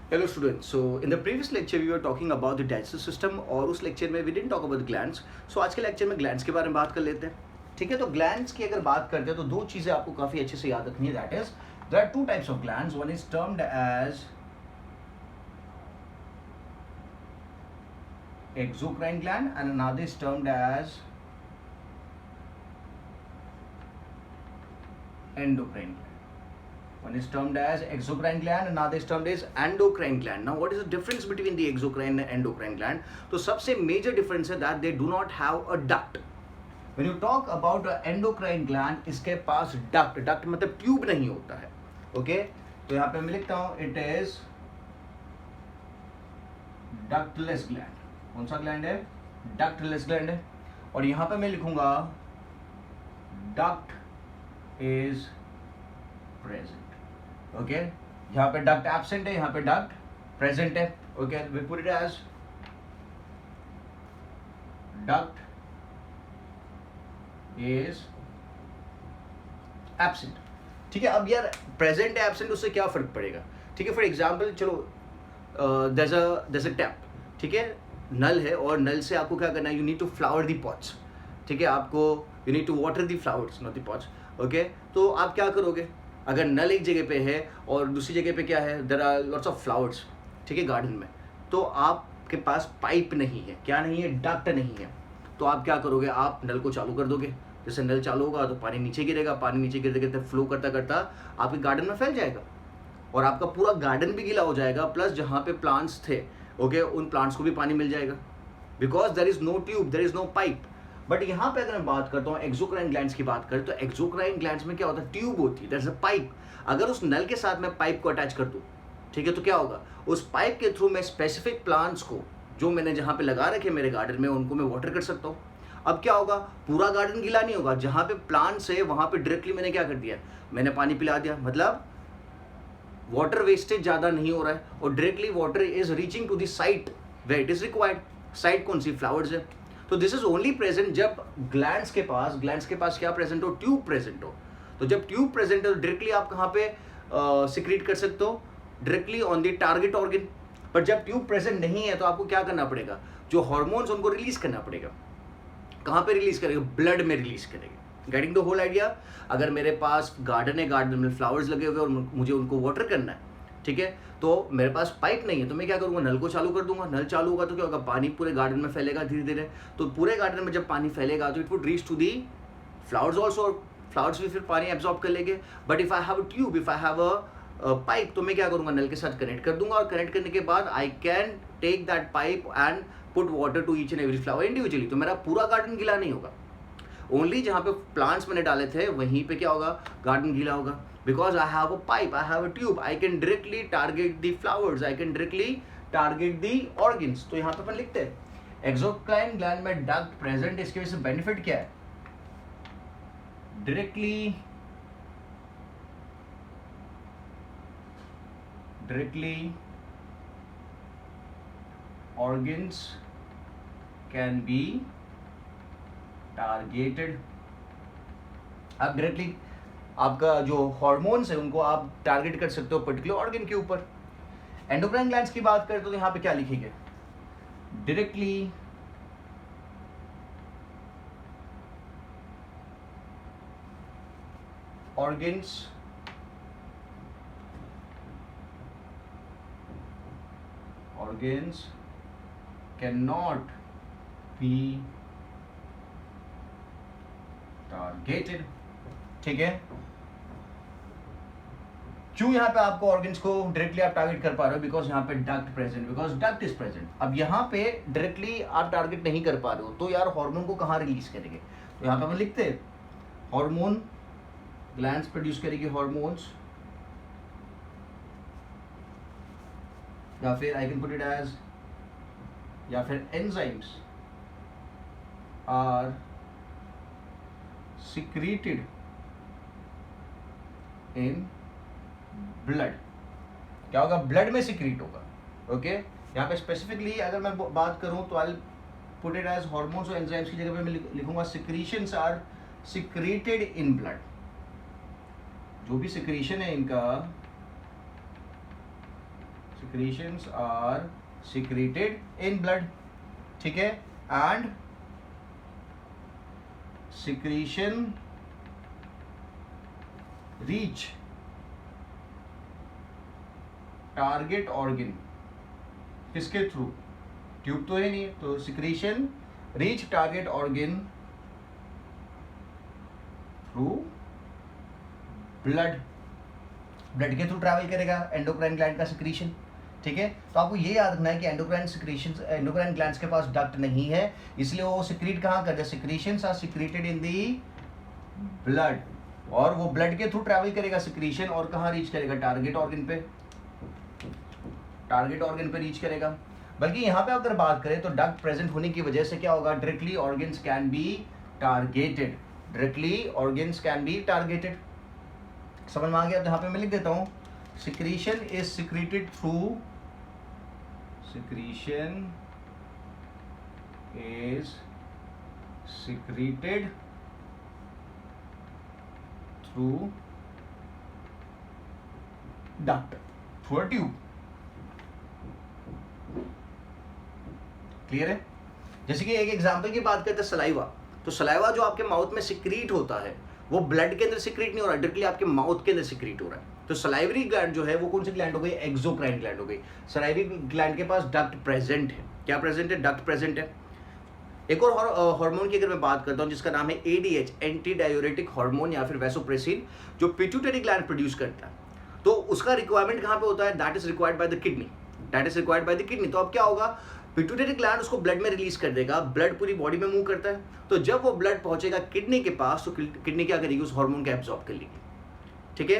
Hello students. So in the previous lecture we were talking about the digestive system और उस lecture में we didn't talk about the glands. So आज के lecture में glands के बारे में बात कर लेते हैं. ठीक है, तो glands की अगर बात करते हैं तो दो चीज़ें आपको काफ़ी अच्छे से याद रखनी है. That is there are two types of glands. One is termed as exocrine gland and another is termed as endocrine gland. One is termed as exocrine gland, another is termed as endocrine gland. Now, what is the difference between the exocrine and endocrine gland? तो सबसे major difference है that they do not have a duct. When you talk about endocrine gland, इसके पास duct मतलब tube नहीं होता है. Okay? तो यहाँ पे मैं लिखता हूँ it is ductless gland. कौन सा gland है? Ductless gland है. और यहाँ पे मैं लिखूंगा duct is present. ओके यहाँ पे डक्ट एब्सेंट है, यहाँ पे डक्ट प्रेजेंट है. Okay we put it as duct is absent. ठीक है, अब यार प्रेजेंट है एब्सेंट उससे क्या फर्क पड़ेगा? ठीक है, फॉर एग्जांपल चलो there's a टैप. ठीक है, नल है और नल से आपको क्या करना है? You need to flower the pots. ठीक है, आपको you need to water the flowers not the pots. Okay, तो आप क्या करोगे? अगर नल एक जगह पे है और दूसरी जगह पे क्या है? There are lots of flowers. ठीक है, गार्डन में. तो आपके पास पाइप नहीं है, क्या नहीं है? डक्ट नहीं है. तो आप क्या करोगे? आप नल को चालू कर दोगे. जैसे नल चालू होगा तो पानी नीचे गिरेगा, पानी नीचे गिरते गिरते फ्लो करता करता आपके गार्डन में फैल जाएगा और आपका पूरा गार्डन भी गीला हो जाएगा. प्लस जहाँ पे प्लांट्स थे, ओके, उन प्लांट्स को भी पानी मिल जाएगा because there is no tube, there is no pipe. But यहाँ पे अगर मैं बात करता हूँ एक्सोक्राइन ग्लैंड्स की बात करें तो एक्सोक्राइन ग्लैंड्स में क्या होता है? ट्यूब होती है, दैट्स अ पाइप. अगर उस नल के साथ मैं पाइप को अटैच कर दूँ, ठीक है, तो क्या होगा? उस पाइप के थ्रू मैं स्पेसिफिक प्लांट्स को जो मैंने जहाँ पे लगा रखे मेरे गार्डन में उनको मैं वाटर कर सकता हूँ. अब क्या होगा? पूरा गार्डन गीला नहीं होगा. जहाँ पे प्लांट्स है वहाँ पे डायरेक्टली मैंने क्या कर दिया? मैंने पानी पिला दिया. मतलब वाटर वेस्टेज ज़्यादा नहीं हो रहा है और directly water is reaching to the site where it is required. Site कौन सी? फ्लावर्स है. तो दिस इज ओनली प्रेजेंट जब ग्लैंड्स के पास क्या प्रेजेंट हो? ट्यूब प्रेजेंट हो. तो जब ट्यूब प्रेजेंट है तो डायरेक्टली आप कहाँ पे सिक्रीट कर सकते हो? Directly on the target organ. पर जब ट्यूब प्रेजेंट नहीं है तो आपको क्या करना पड़ेगा? जो हार्मोन्स उनको रिलीज करना पड़ेगा. कहाँ पे रिलीज करेगा? ब्लड में रिलीज करेगा. Getting the whole idea? अगर मेरे पास गार्डन है, गार्डन में फ्लावर्स लगे हुए और मुझे उनको वाटर करना है, ठीक है, तो मेरे पास पाइप नहीं है तो मैं क्या करूँगा? नल को चालू कर दूंगा. नल चालू होगा तो क्या होगा? पानी पूरे गार्डन में फैलेगा धीरे धीरे. तो पूरे गार्डन में जब पानी फैलेगा तो it would reach to the flowers also. Flowers भी फिर पानी एब्जॉर्ब कर लेंगे. But if I have a tube, if I have a pipe, तो मैं क्या करूँगा? नल के साथ कनेक्ट कर दूंगा और कनेक्ट करने के बाद I can take that pipe and put water to each and every flower individually. तो मेरा पूरा गार्डन गीला नहीं होगा. ओनली जहाँ पे प्लांट्स मैंने डाले थे वहीं पे क्या होगा? गार्डन गीला होगा. Because I have a pipe, I have a tube, I can directly target the flowers, I can directly target the organs. तो यहाँ पे अपन लिखते हैं एक्सोक्राइन ग्लैंड में डक्ट प्रेजेंट. इसके वजह से बेनिफिट क्या है? Directly organs can be targeted. आप डायरेक्टली आपका जो हार्मोन्स है उनको आप टारगेट कर सकते हो पर्टिकुलर ऑर्गन के ऊपर. एंडोक्राइन ग्लैंड्स की बात करें तो यहाँ पे क्या लिखेंगे? Directly organs cannot be targeted. ठीक है, क्यों यहाँ पे आपको ऑर्गन्स को डायरेक्टली आप टारगेट कर पा रहे हो? बिकॉज यहाँ पे duct present, because duct is present. अब यहाँ पे डायरेक्टली आप टारगेट नहीं कर पा रहे हो तो यार हार्मोन को कहाँ रिलीज करेंगे? तो यहाँ पे हम लिखते हैं हार्मोन ग्लैंड्स प्रोड्यूस करेगी हार्मोन्स, या फिर I can put it as, या फिर enzymes are secreted in blood. क्या होगा? ब्लड में सिक्रीट होगा. ओके, यहाँ पे स्पेसिफिकली अगर मैं बात करूं तो I put it as hormones और एंजाइम्स की जगह पे मैं लिखूंगा secretions are secreted in blood. जो भी सिक्रीशन है इनका secretions are secreted in blood, ठीक है, and secretion reach target organ, किसके थ्रू, ट्यूब तो है नहीं, तो secretion reach target organ through blood, blood के थ्रू ट्रैवल करेगा एंडोक्राइन ग्लैंड का सिक्रीशन, ठीक है। तो आपको ये याद रखना है कि एंडोक्राइन सिक्रीशन, एंडोक्राइन ग्लैंड्स के पास डक्ट नहीं है, इसलिए वो सिक्रीट कहाँ करते हैं, secretions are secreted in the blood, और वो ब्लड के थ्रू ट्रैवल करेगा सिक्रीशन, और कहाँ रीच करेगा, टारगेट ऑर्गन पे, टारगेट ऑर्गन पे रीच करेगा। बल्कि यहाँ पे अगर बात करें तो डक्ट प्रेजेंट होने की वजह से क्या होगा, directly organs can be targeted, directly organs can be targeted. समझ में आ गया? तो यहाँ पे मैं लिख देता हूँ, secretion is secreted through, secretion is secreted through duct, through a tube. Clear है? जैसे कि एक एग्जांपल की बात करते हैं सलाइवा, तो सलाइवा जो आपके माउथ में सिक्रीट होता है वो ब्लड के अंदर सिक्रीट नहीं हो रहा, डायरेक्टली आपके माउथ के अंदर सिक्रीट हो रहा है। तो सलाइवरी ग्लैंड जो है वो कौन सी ग्लैंड हो गई, एक्सोक्राइन ग्लैंड हो गई। सलाइवरी ग्लैंड के पास डक्ट प्रेजेंट है, क्या प्रेजेंट है, डक्ट प्रेजेंट है। एक और हार्मोन की अगर मैं बात करता हूँ जिसका नाम है एडीएच, एंटी डायूरेटिक हार्मोन या फिर वैसोप्रेसिन, जो पिट्यूटरी ग्लैंड प्रोड्यूस करता है, तो उसका रिक्वायरमेंट कहाँ पे होता है, that is required by the kidney, that is required by the kidney. तो अब क्या होगा, पिट्यूटरी ग्लैंड उसको ब्लड में रिलीज कर देगा, ब्लड पूरी बॉडी में मूव करता है, तो जब वो ब्लड पहुंचेगा किडनी के पास तो किडनी क्या करेगी, उस हार्मोन को एब्जॉर्ब कर लेगी, ठीक है।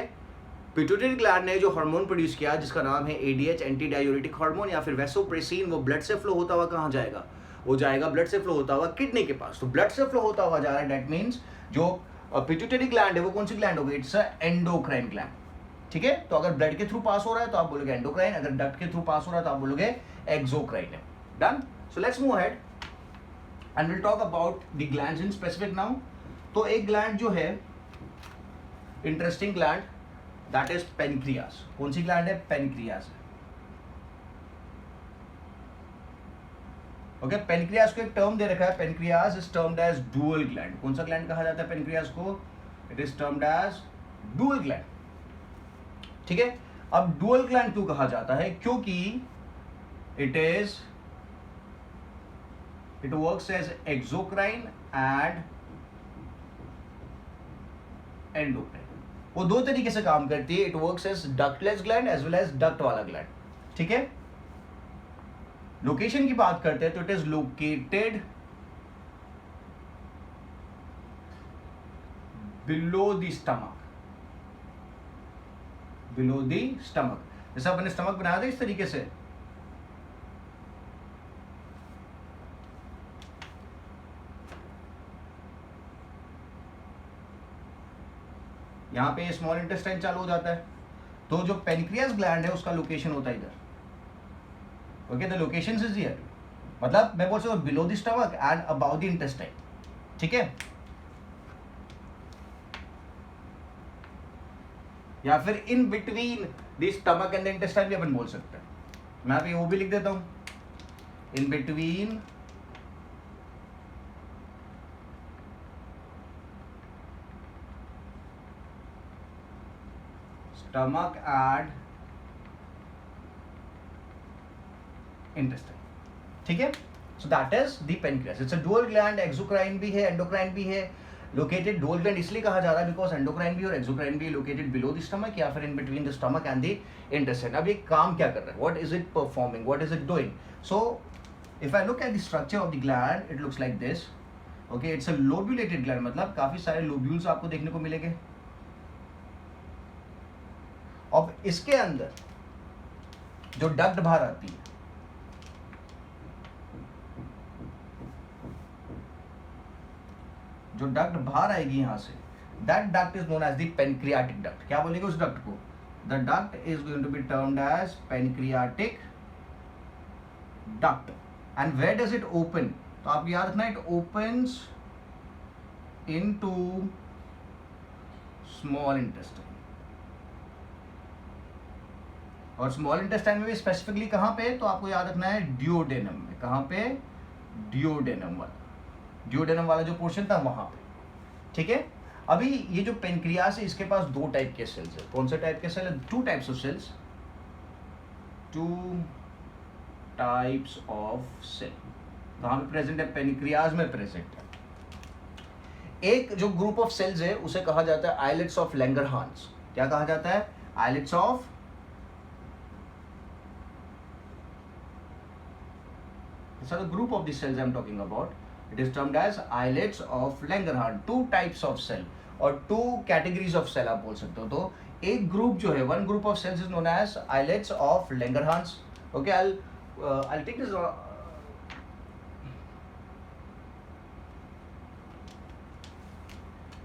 पिट्यूटरी ग्लैंड ने जो हार्मोन प्रोड्यूस किया जिसका नाम है एडीएच, एंटी डायूरेटिक हार्मोन या फिर वैसोप्रेसिन, वो ब्लड से फ्लो होता हुआ कहाँ जाएगा, वो जाएगा ब्लड से फ्लो होता हुआ किडनी के पास। तो ब्लड से फ्लो होता हुआ जा रहा है, दैट मीन्स जो पिट्यूटरी ग्लैंड है वो कौन सी ग्लैंड होगी, इट्स अ एंडोक्राइन ग्लैंड, ठीक है। तो अगर ब्लड के थ्रू पास हो रहा है तो आप बोलोगे एंडोक्राइन, अगर डक्ट के थ्रू पास हो रहा है तो आप बोलोगे एक्सोक्राइन है। Done. So let's move ahead and will talk about the glands in specific now. तो एक ग्लैंड जो है interesting gland, that is pancreas. कौन सी ग्लैंड है, पेनक्रियास है, ओके। पेनक्रियास को एक टर्म दे रखा है, pancreas is termed as dual gland. कौन सा ग्लैंड कहा जाता है पेनक्रियास को, it is termed as dual gland, ठीक है। अब डुअल ग्लैंड क्यों कहा जाता है, क्योंकि it works as exocrine and endocrine। वो दो तरीके से काम करती है, it works as ductless gland as well as duct वाला ग्लैंड, ठीक है। लोकेशन की बात करते हैं तो it is located below the stomach, below the stomach. जैसा अपने स्टमक बनाया था इस तरीके से, यहाँ पे स्मॉल इंटेस्टाइन चालू हो जाता है, तो जो पेनक्रियास ग्लैंड है उसका लोकेशन होता है इधर, okay. The location is here, मतलब मैं बोल सकता हूँ below the stomach and about the intestine, ठीक है। या फिर in between the stomach and the intestine भी अपन बोल सकते हैं। मैं यहाँ पे वो भी लिख देता हूँ, in between stomach and intestine, ठीक है। So that is the pancreas, it's a dual gland, exocrine भी है, एंडोक्राइन भी है। लोकेटेड डुअल ग्लैंड इसलिए कहा जा रहा है बिकॉज एंडोक्राइन भी और एक्सोक्राइन भी लोकेटेड बिलो द स्टमक या फिर in between the stomach and the intestine. अब ये काम क्या कर रहा है, what is it performing, what is it doing. So if I look at the structure of the gland, it looks like this, okay. It's a lobulated gland, मतलब काफी सारे लोब्यूल्स आपको देखने को मिलेंगे। अब इसके अंदर जो डक्ट बाहर आती है, जो डक्ट बाहर आएगी यहां से, that duct is known as the pancreatic duct. क्या बोलेंगे उस डक्ट को, the duct is going to be termed as pancreatic duct. And where does it open, तो आप याद रखना, it opens into small intestine, और स्मॉल इंटेस्टाइन में भी स्पेसिफिकली कहाँ पे, तो आपको याद रखना है डिओडेनम में। कहाँ पे? डिओडेनम वाला जो पोर्शन था वहाँ पे, ठीक है। अभी ये जो पेनक्रियास है इसके पास दो टाइप के सेल्स है। कौन से टाइप के सेल है? Two types of cells. Two types of cell कहाँ पे प्रेजेंट है? पेनक्रियास में प्रेजेंट है। एक जो ग्रुप ऑफ सेल्स है उसे कहा जाता है आइलेट्स ऑफ लैंगरहांस। क्या कहा जाता है? Islets of, these are the group of the cells I'm talking about. It is termed as islets of Langerhans. Two types of cell और two categories of cell आप बोल सकते हो। तो एक ग्रुप जो है, one group of cells is known as islets of Langerhans. Okay, I'll take this.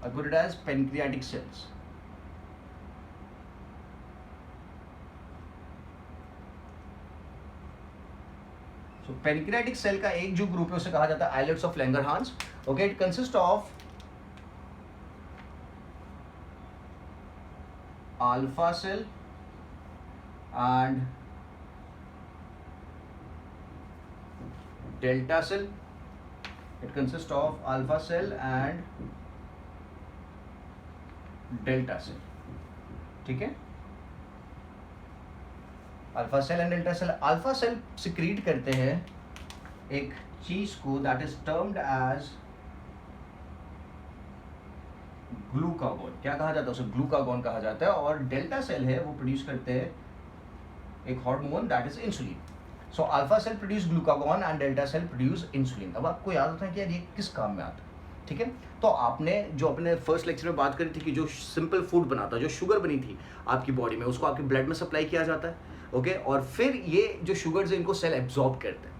I'll put it as pancreatic cells. So pancreatic cell का एक जो ग्रुप है उसे कहा जाता है islets of Langerhans. Okay, it consists of alpha cell and delta cell. It consists of alpha cell and delta cell. ठीक है, alpha cell and delta cell. अल्फा सेल सिक्रीट करते हैं एक चीज को that is termed as glucagon. क्या कहा जाता है उसे? ग्लूकागॉन कहा जाता है। और डेल्टा सेल है वो प्रोड्यूस करते हैं एक hormone that is insulin. So alpha cell produce glucagon and delta cell produce insulin. अब आपको याद होता है कि यार ये किस काम में आता है, ठीक है। तो आपने जो अपने फर्स्ट लेक्चर में बात करी थी कि जो सिंपल फूड बनाता है, जो शुगर बनी थी आपकी बॉडी में, उसको आपके ब्लड में सप्लाई किया जाता है, ओके। और फिर ये जो शुगर्स है इनको सेल एब्जॉर्ब करते हैं।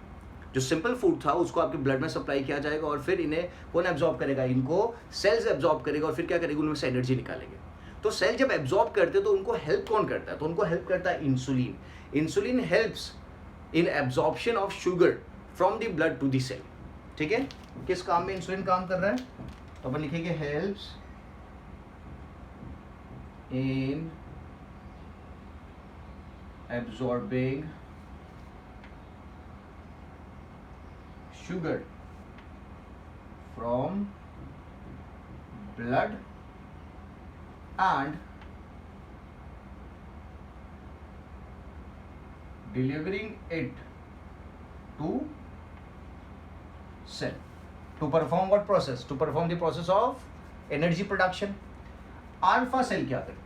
जो सिंपल फूड था उसको आपके ब्लड में सप्लाई किया जाएगा और फिर इन्हें कौन एब्जॉर्ब करेगा? इनको सेल्स एब्जॉर्ब करेगा और फिर क्या करेगा? उनमें से एनर्जी निकालेंगे। तो सेल जब एब्जॉर्ब करते हैं तो उनको हेल्प कौन करता है? तो उनको हेल्प करता है insulin. Insulin helps in absorption of sugar from the blood to the cell, ठीक है। किस काम में इंसुलिन काम कर रहा है? तो अपन लिखेंगे helps in absorbing sugar from blood and delivering it to cell to perform what process? To perform the process of energy production. Alpha cell क्या करते हैं?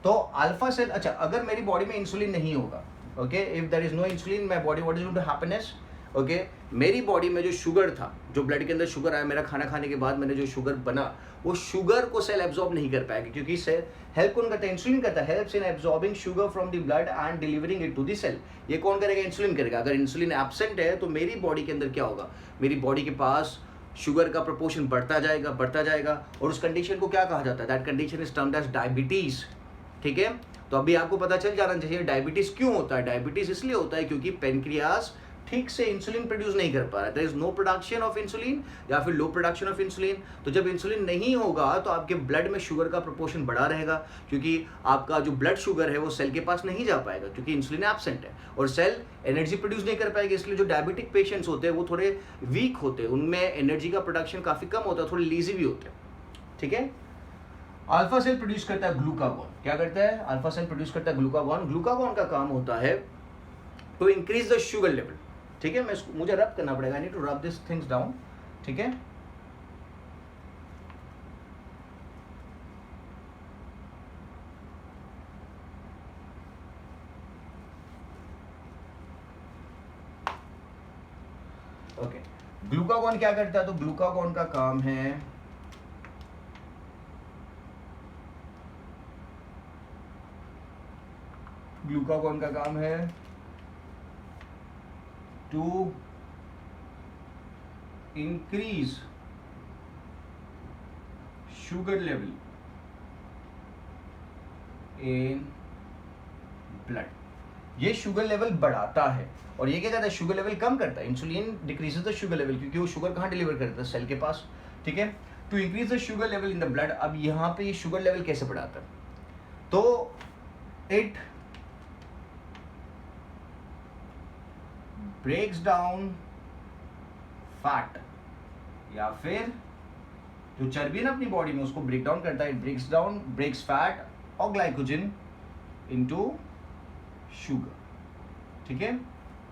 तो अल्फा सेल, अच्छा, अगर मेरी बॉडी में इंसुलिन नहीं होगा, okay, if there is no insulin my body, what is going to happiness? Okay, मेरी बॉडी में जो शुगर था, जो ब्लड के अंदर शुगर आया, मेरा खाना खाने के बाद मैंने जो शुगर बना, वो शुगर को सेल एब्जॉर्ब नहीं कर पाएगी, क्योंकि सेल हेल्प कौन करता है? इंसुलिन करता है। Helps in absorbing sugar from the blood and delivering it to the cell. ये कौन करेगा? इंसुलिन करेगा। अगर इंसुलिन एब्सेंट है तो मेरी बॉडी के अंदर क्या होगा? मेरी बॉडी के पास शुगर का प्रोपोर्शन बढ़ता जाएगा और उस कंडीशन को क्या कहा जाता है? That condition is termed as diabetes, ठीक है। तो अभी आपको पता चल जाना चाहिए डायबिटीज क्यों होता है। डायबिटीज इसलिए होता है क्योंकि पेनक्रियास ठीक से इंसुलिन प्रोड्यूस नहीं कर पा रहा है। There is no production of insulin या फिर लो प्रोडक्शन ऑफ इंसुलिन। तो जब इंसुलिन नहीं होगा तो आपके ब्लड में शुगर का प्रोपोर्शन बढ़ा रहेगा, क्योंकि आपका जो ब्लड शुगर है वो सेल के पास नहीं जा पाएगा, क्योंकि इंसुलिन एब्सेंट है और सेल एनर्जी प्रोड्यूस नहीं कर पाएगी। इसलिए जो डायबिटिक पेशेंट्स होते हैं वो थोड़े वीक होते हैं, उनमें एनर्जी का प्रोडक्शन काफ़ी कम होता है, थोड़े लेजी भी होते हैं, ठीक है। अल्फा सेल प्रोड्यूस करता है ग्लूकागॉन। क्या करता है? अल्फा सेल प्रोड्यूस करता है ग्लूकागॉन। ग्लूकागॉन का काम होता है to increase the sugar level, ठीक है। मुझे रब करना पड़ेगा, I need to rub this things down, ठीक है। ओके, ग्लूकागॉन क्या करता है? तो ग्लूकागॉन का काम है ग्लूकागॉन का काम है to increase sugar level in blood. ये शुगर लेवल बढ़ाता है और ये क्या करता है? शुगर लेवल कम करता है। Insulin decreases the sugar level, क्योंकि वो शुगर कहाँ डिलीवर करता है? सेल के पास, ठीक है। To increase the sugar level in the blood. अब यहाँ पे ये शुगर लेवल कैसे बढ़ाता है? तो इट ब्रेक्स डाउन फैट, या फिर जो चर्बी है ना अपनी बॉडी में उसको ब्रेक डाउन करता है, इट ब्रेक्स फैट और ग्लाइकोजन इनटू शुगर। ठीक है,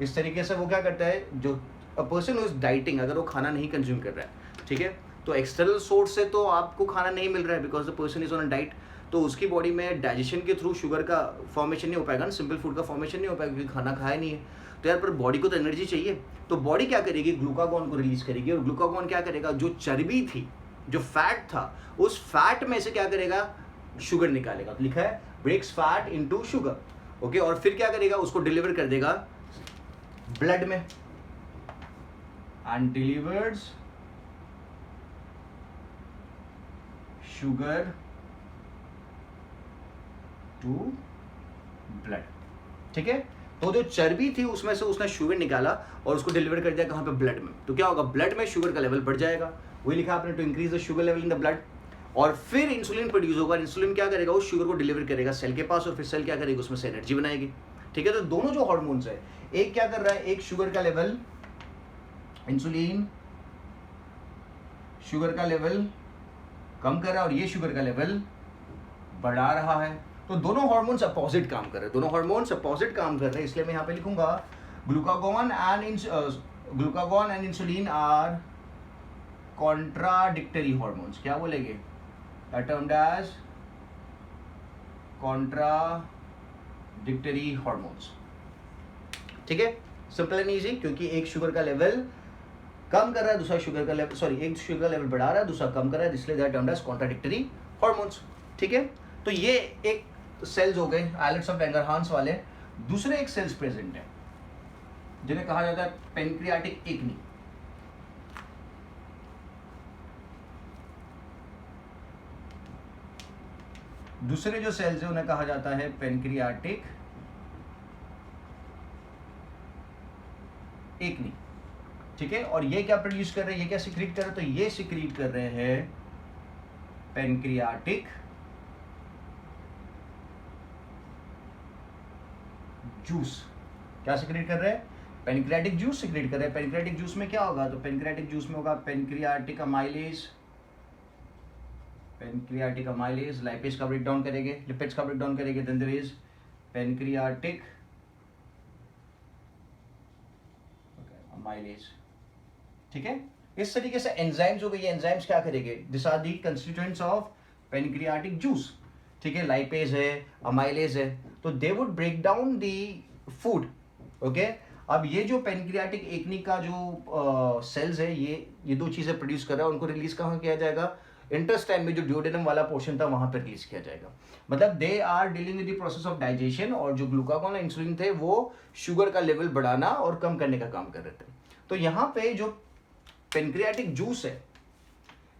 इस तरीके से वो क्या करता है, जो अ पर्सन इज डाइटिंग, अगर वो खाना नहीं कंज्यूम कर रहा है, ठीक है, तो एक्सटर्नल सोर्स से तो आपको खाना नहीं मिल रहा है because the person is on a diet, तो उसकी बॉडी में डाइजेशन के थ्रू शुगर का फॉर्मेशन नहीं हो पाएगा ना, सिंपल फूड का फॉर्मेशन नहीं हो पाएगा क्योंकि खाना खाया नहीं है। तो यार पर बॉडी को तो एनर्जी चाहिए, तो बॉडी क्या करेगी, ग्लूकागॉन को रिलीज करेगी, और ग्लूकागॉन क्या करेगा, जो चर्बी थी, जो फैट था, उस फैट में से क्या करेगा, शुगर निकालेगा। तो लिखा है breaks fat into sugar, okay, और फिर क्या करेगा, उसको डिलीवर कर देगा ब्लड में, and delivers sugar to blood. ठीक है, तो जो चर्बी थी उसमें से उसने शुगर निकाला और उसको डिलीवर कर दिया कहां पे, ब्लड में। तो क्या होगा, ब्लड में शुगर का लेवल बढ़ जाएगा, वही लिखा आपने, to increase the sugar level in the blood, और फिर इंसुलिन प्रोड्यूस होगा, इंसुलिन क्या करेगा, उस शुगर को डिलीवर करेगा सेल के पास, और फिर सेल क्या करेगी, उसमें से एनर्जी बनाएगी। ठीक है, तो दोनों जो हार्मोन्स है, एक क्या कर रहा है, एक शुगर का लेवल, इंसुलिन शुगर का लेवल कम कर रहा है और ये शुगर का लेवल बढ़ा रहा है। तो दोनों हार्मोन्स अपोजिट काम कर रहे हैं, दोनों हार्मोन्स अपोजिट काम कर रहे हैं, इसलिए मैं यहाँ पे लिखूंगा glucagon and insulin are contradictory hormones. क्या बोलेंगे, टर्म्ड एज कॉन्ट्राडिक्टरी हार्मोन्स। ठीक है, सिंपल एंड इजी, क्योंकि एक शुगर का लेवल कम कर रहा है, दूसरा शुगर का लेवल, सॉरी, एक शुगर का लेवल बढ़ा रहा है, दूसरा कम कर रहा है, इसलिए that termed as contradictory hormones. ठीक है, तो ये एक सेल्स हो गए आइलेट्स ऑफ लैंगरहांस वाले। दूसरे एक सेल्स प्रेजेंट है जिन्हें कहा जाता है पेनक्रियाटिक एक्नी। दूसरे जो सेल्स है उन्हें कहा जाता है पेनक्रियाटिक एक्नी। ठीक है, और ये क्या प्रोड्यूस कर रहे हैं, ये क्या सिक्रीट कर रहे हैं, तो ये सिक्रीट कर रहे हैं पेनक्रियाटिक जूस। क्या सिक्रीट कर रहे हैं, पेनक्रियाटिक जूस सिक्रीट कर रहे हैं। पेनक्रियाटिक जूस में क्या होगा, तो पेनक्रियाटिक जूस में होगा पेनक्रियाटिक अमाइलेज, लाइपेज का ब्रेकडाउन करेंगे, लिपिड्स का ब्रेकडाउन करेंगे, then there is pancreatic amylase. ठीक है, इस तरीके से एंजाइम्स हो गए, ये एंजाइम्स क्या करेंगे, this are the constituents of pancreatic juice. ठीक है, लाइपेज है, अमाइलेज है, तो they would break down the food. Okay, अब ये जो पेनक्रियाटिक एक्नी का जो सेल्स है, ये दो चीजें प्रोड्यूस कर रहा है, उनको रिलीज कहाँ किया जाएगा, इंटेस्टाइन में, जो ड्यूडेनम वाला पोर्शन था वहां पर रिलीज किया जाएगा। मतलब they are dealing with the process of digestion, और जो ग्लूकागॉन और इंसुलिन थे वो शुगर का लेवल बढ़ाना और कम करने का काम कर रहे थे। तो यहाँ पे जो पेनक्रियाटिक जूस है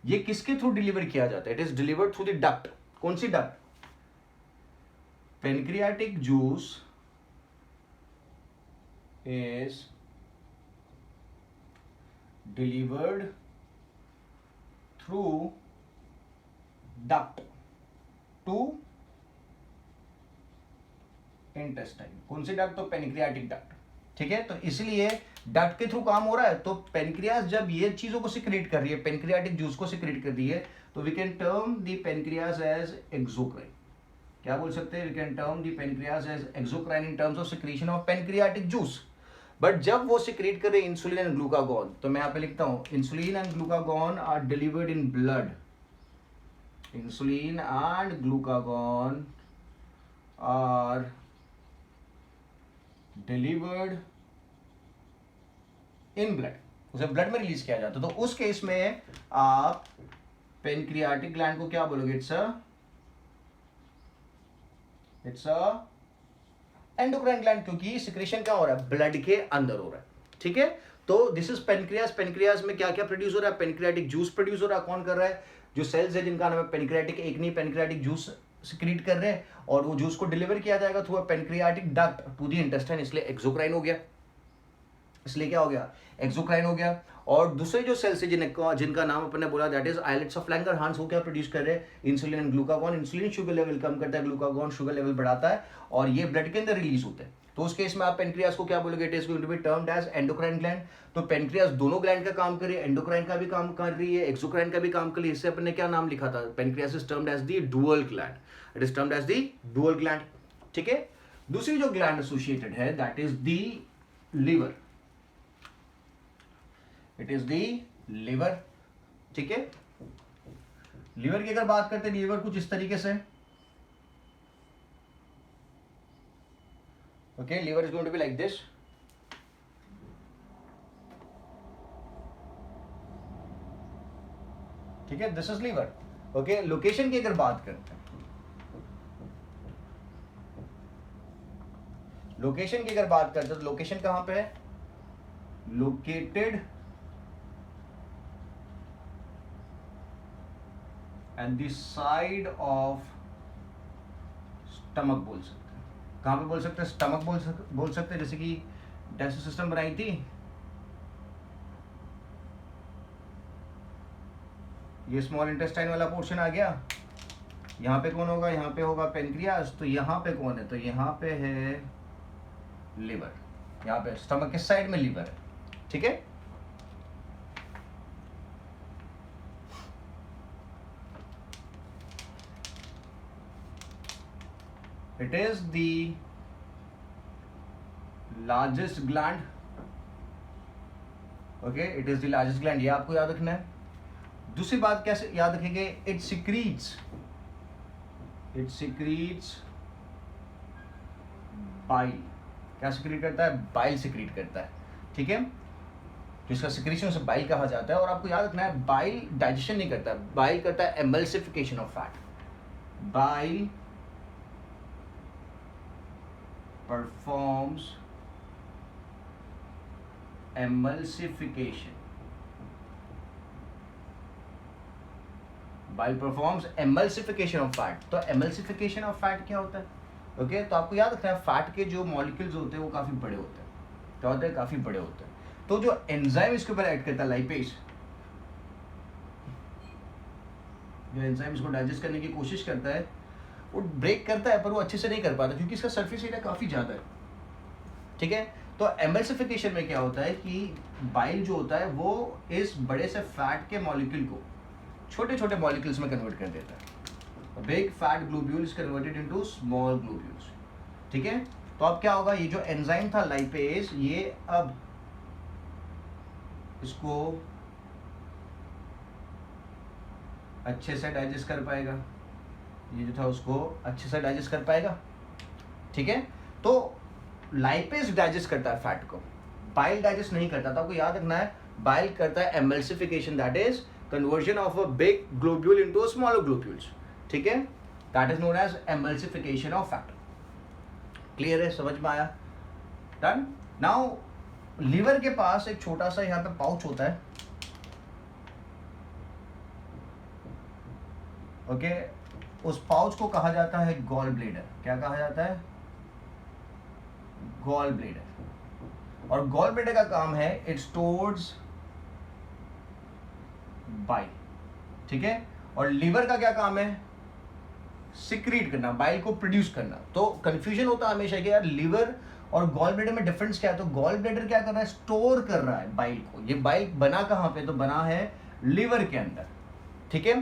ये किसके थ्रू डिलीवर किया जाता है, it is delivered through the duct. कौन सी duct, pancreatic juice is delivered through duct to intestine। कौन सी डक्ट, तो पेनक्रियाटिक डक्ट। ठीक है, तो इसलिए डक्ट के थ्रू काम हो रहा है, तो पेनक्रियास जब ये चीजों को सिक्रेट कर रही है, पेनक्रियाटिक जूस को सिक्रेट कर रही है, तो we can term the pancreas as exocrine. क्या बोल सकते हैं, we can term the pancreas as exocrine in terms of secretion of pancreatic juice. But जब वो सिक्रेट करे इंसुलिन एंड ग्लूकागॉन, तो मैं यहाँ पे लिखता हूं insulin and glucagon are delivered in blood, insulin and glucagon are delivered in blood, उसे ब्लड में रिलीज किया जाता है। तो उस केस में आप पेनक्रियाटिक ग्लैंड को क्या बोलोगे, इट्स अ एंडोक्राइन ग्लैंड, क्योंकि सिक्रेशन क्या हो रहा है, ब्लड के अंदर हो रहा है। ठीक है, तो दिस इज पेनक्रियास। पेनक्रियास में क्या क्या प्रोड्यूस हो रहा है, पेनक्रियाटिक जूस प्रोड्यूस हो रहा है। कौन कर रहा है, जो सेल्स है जिनका नाम है pancreatic acne, pancreatic juice secrete कर रहे हैं, और वो जूस को डिलीवर किया जाएगा through pancreatic duct to the intestine, इसलिए एक्सोक्राइन हो गया। इसलिए क्या हो गया, एक्सोक्राइन हो गया। और दूसरे जो सेल्स है जिनका नाम अपन ने बोला, that is islets of Langerhans, वो क्या प्रोड्यूस कर रहे हैं, insulin and glucagon. Insulin sugar level कम करता है, ग्लूकागॉन शुगर लेवल बढ़ाता है, और ये ब्लड के अंदर रिलीज होते हैं। तो उस केस में आप पेनक्रियास को क्या बोलोगे, it is going to be termed as endocrine gland. तो पेनक्रियास दोनों ग्लैंड का काम कर रही है, एंडोक्राइन का भी काम कर रही है, एक्सोक्राइन का भी काम कर रही है। इससे अपन ने क्या नाम लिखा था, pancreas is termed as the dual gland, it is termed as the dual gland. ठीक है, दूसरी जो ग्लैंड एसोसिएटेड है that is the liver, it is the liver. ठीक है, लिवर की अगर बात करते हैं, लिवर कुछ इस तरीके से, okay, liver is going to be like this. ठीक है, this is liver. Okay, location की अगर बात करते हैं, लोकेशन की अगर बात करते हैं तो लोकेशन कहां पे है, located at the side of stomach बोल सकते हैं। कहां पे बोल सकते हैं, स्टमक बोल सकते हैं। जैसे कि डाइजेस्टिव सिस्टम बनाई थी, ये स्मॉल इंटेस्टाइन वाला पोर्शन आ गया, यहाँ पे कौन होगा, यहाँ पे होगा पेनक्रियास। तो यहाँ पे कौन है, तो यहाँ पे है लिवर, यहाँ पे स्टमक के साइड में लिवर है। ठीक है, it is the largest gland. Okay, it is the largest gland, ये आपको याद रखना है। दूसरी बात कैसे याद रखेंगे, इट सिक्रीट्स बाइल। क्या सिक्रीट करता है, बाइल सिक्रीट करता है। ठीक है, जिसका सिक्रीशन उसे बाइल कहा जाता है। और आपको याद रखना है, बाइल डाइजेशन नहीं करता, बाइल करता है emulsification of fat. Bile performs emulsification, bile performs emulsification of fat. तो एमल्सिफिकेशन ऑफ फैट क्या होता है, ओके, तो आपको याद रखना है, फैट के जो मॉलिक्यूल्स होते हैं वो काफी बड़े होते हैं। क्या होते हैं, काफी बड़े होते हैं। तो जो एंजाइम इसके ऊपर ऐड करता है, लाइपेज, जो एंजाइम इसको डाइजेस्ट करने की कोशिश करता है, वो ब्रेक करता है पर वो अच्छे से नहीं कर पाता, क्योंकि इसका सरफेस एरिया काफी ज्यादा है। ठीक है, तो एमल्सिफिकेशन में क्या होता है कि बाइल जो होता है वो इस बड़े से फैट के मॉलिक्यूल को छोटे छोटे मॉलिक्यूल्स में कन्वर्ट कर देता है। Big fat globule is converted into small globules. ठीक है, तो अब क्या होगा, ये जो एंजाइम था लाइपेज, ये अब इसको अच्छे से डाइजेस्ट कर पाएगा, ये जो था उसको अच्छे से डाइजेस्ट कर पाएगा। ठीक है, तो लाइपेज डाइजेस्ट करता है फैट को, बाइल डाइजेस्ट नहीं करता। तो आपको याद रखना है, बाइल करता है emulsification, that is conversion of a big globule into a smaller globules. ठीक है, that is known as emulsification of fat. Clear है, समझ में आया? Done. Now liver के पास एक छोटा सा यहाँ पे पाउच होता है। ओके, उस पाउच को कहा जाता है गॉल ब्लेडर। क्या कहा जाता है, गॉल ब्लेडर। और गॉल ब्लेडर का काम है, इट स्टोर्स बाइल। ठीक है, और लीवर का क्या काम है, सिक्रीट करना, बाइल को प्रोड्यूस करना। तो कंफ्यूजन होता है हमेशा कि यार लीवर और गॉल ब्लैडर में डिफरेंस क्या है। तो गॉल ब्लैडर क्या कर रहा है, स्टोर कर रहा है बाइल को। ये बाइल बना कहां पे, तो बना है लीवर के अंदर। ठीक है,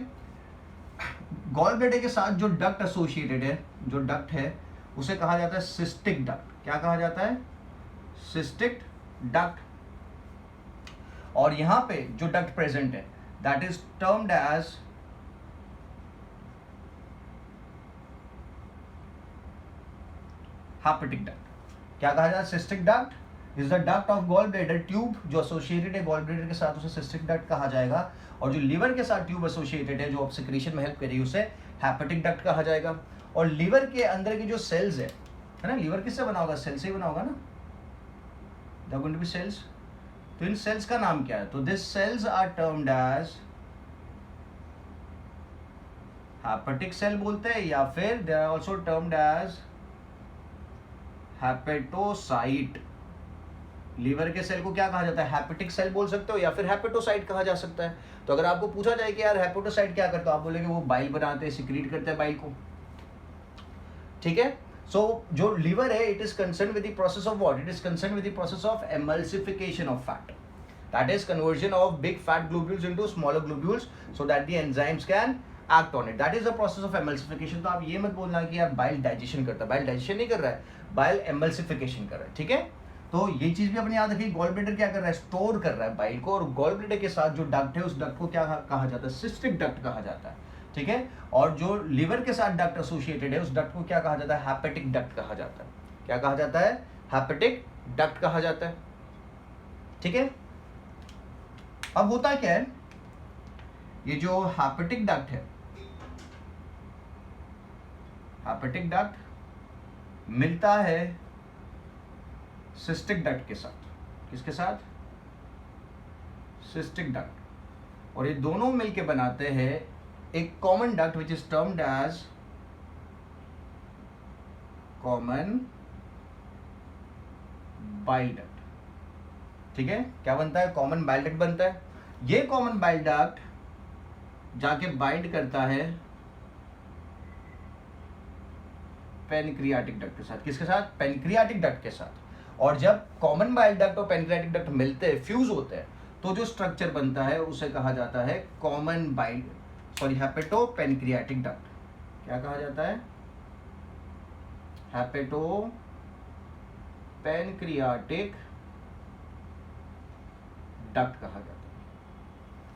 गॉल ब्लैडर के साथ जो डक्ट एसोसिएटेड है, जो डक्ट है उसे कहा जाता है सिस्टिक डक्ट। क्या कहा जाता है, सिस्टिक डक्ट। और यहां पे जो डक्ट प्रेजेंट है that is termed as hepatic duct। क्या कहा जाता है, cystic duct is the duct of gallbladder tube, जो associated है gallbladder के साथ, उसे cystic duct कहा जाएगा। और जो liver के साथ ट्यूब associated है, जो secretion में हेल्प करेगी, उसे hepatic duct कहा जाएगा। और liver के अंदर की जो cells है ना, liver किससे बना होगा, सेल से ही बना होगा ना, they are going to be cells। तो इन सेल्स का नाम क्या है, तो this cells are termed as hepatic cell बोलते हैं, या फिर they are also termed as hepatocyte. Liver के सेल को क्या कहा जाता है, हेपेटिक सेल बोल सकते हो, या फिर हेपेटोसाइट कहा जा सकता है। तो अगर आपको पूछा जाए कि यार हेपेटोसाइट क्या करता है, आप बोलेंगे वो बाइल बनाते हैं, सिक्रीट करते हैं बाइल को। ठीक है, सो जो लीवर है it is concern with the process of what, it is concern with the process of emulsification of fat, that is conversion of big fat globules into smaller globules so that the enzymes can act on it, that is the process of emulsification. तो आप ये मत बोलना कि यार bile digestion करता है, bile digestion नहीं कर रहा है, बाइल एमल्सिफिकेशन कर रहा है, ठीक है। तो ये चीज भी अपने याद रखिए, गॉल ब्लैडर क्या कर रहा है, स्टोर कर रहा है बाइल को, और गॉल ब्लैडर के साथ जो डक्ट है उस डक्ट को क्या कहा जाता है, सिस्टिक डक्ट कहा जाता है, ठीक है। और जो लीवर के साथ डक्ट एसोसिएटेड है उस डक्ट को क्या कहा जाता है, हेपेटिक डक्ट कहा जाता है। क्या कहा जाता है, हेपेटिक डक्ट कहा जाता है, ठीक है। अब होता क्या है, ये जो हेपेटिक डक्ट है, हेपेटिक डक्ट मिलता है सिस्टिक डक्ट के साथ, किसके साथ, सिस्टिक डक्ट, और ये दोनों मिलके बनाते हैं एक common duct which is termed as common bile duct, ठीक है। क्या बनता है, कॉमन बाइल डक्ट बनता है। ये कॉमन बाइल डक्ट जाके बाइंड करता है पेनक्रियाटिक डक्ट के साथ, किसके साथ, पेनक्रियाटिक डक्ट के साथ। और जब कॉमन बाइल डक्ट और पेनक्रियाटिक डक्ट मिलते हैं, फ्यूज होते हैं, तो जो स्ट्रक्चर बनता है उसे कहा जाता है common bile hepato pancreatic duct. क्या कहा जाता है, हेपेटो पेनक्रियाटिक डक्ट कहा जाता है,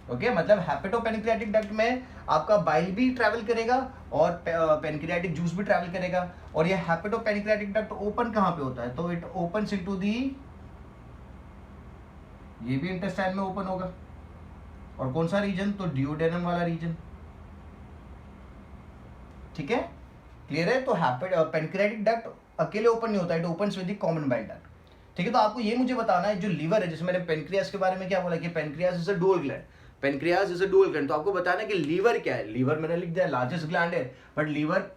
ओके। मतलब हेपेटोपेनक्रियाटिक डक्ट में आपका बाइल भी ट्रैवल करेगा और पेनक्रियाटिक जूस भी ट्रैवल करेगा। और ये हेपेटोपेनक्रियाटिक डक्ट ओपन कहां पे होता है, तो इट ओपन्स इनटू दी, ये भी इंटेस्टाइन में ओपन होगा, और कौन सा रीजन, तो डियोडेनम वाला रीजन, ठीक है, क्लियर है। तो पेनक्रियाटिक डक्ट अकेले ओपन नहीं होता, it opens with the common bile duct, ठीक है। तो आपको ये मुझे बताना है, जो लीवर है, जैसे मैंने पेनक्रियास के बारे में क्या बोला कि pancreas is a dual gland, pancreas is a dual gland, तो आपको बताना है कि लीवर क्या है। लीवर मैंने लिख दिया लार्जेस्ट ग्लैंड है, बट लीवर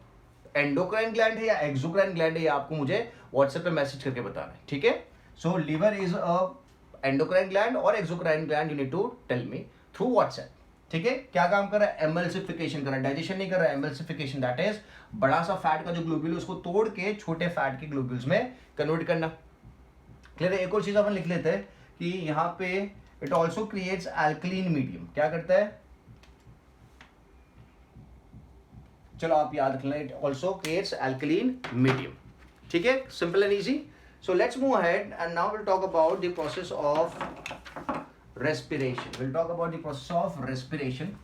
एंडोक्राइन ग्लैंड है या एक्सोक्राइन ग्लैंड है, ये आपको मुझे व्हाट्सएप पे मैसेज करके बताना है, ठीक है। So liver is a endocrine gland और exocrine gland, you need to tell me through WhatsApp, ठीक है। क्या काम कर रहा है, एमल्सिफिकेशन कर रहा है, डाइजेशन नहीं कर रहा है, एमल्सिफिकेशन, दैट इज बड़ा सा फैट का जो ग्लोब्यूल है उसको तोड़ के छोटे फैट के ग्लोब्यूल्स में कन्वर्ट करना, क्लियर है। एक और चीज अपन लिख लेते हैं कि यहाँ पे it also creates alkaline medium, क्या करता है, चलो आप याद रख लें, it also creates alkaline medium, ठीक है, simple and easy. So let's move ahead and now will talk about the process of respiration, will talk about the process of respiration.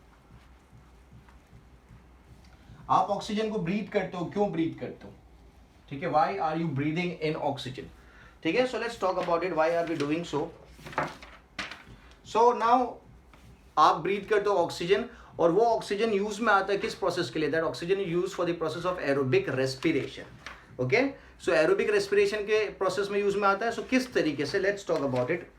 आप ऑक्सीजन को ब्रीथ करते हो, क्यों ब्रीथ करते हो, ठीक है, why are you breathing in oxygen, ठीक है। So let's talk about it, why are we doing so. So now आप ब्रीथ करते हो ऑक्सीजन, और वो ऑक्सीजन यूज में आता है किस प्रोसेस के लिए, that oxygen is use for the process of aerobic respiration, okay. So aerobic respiration के प्रोसेस में यूज में आता है। सो किस तरीके से, लेट्स टॉक अबाउट इट।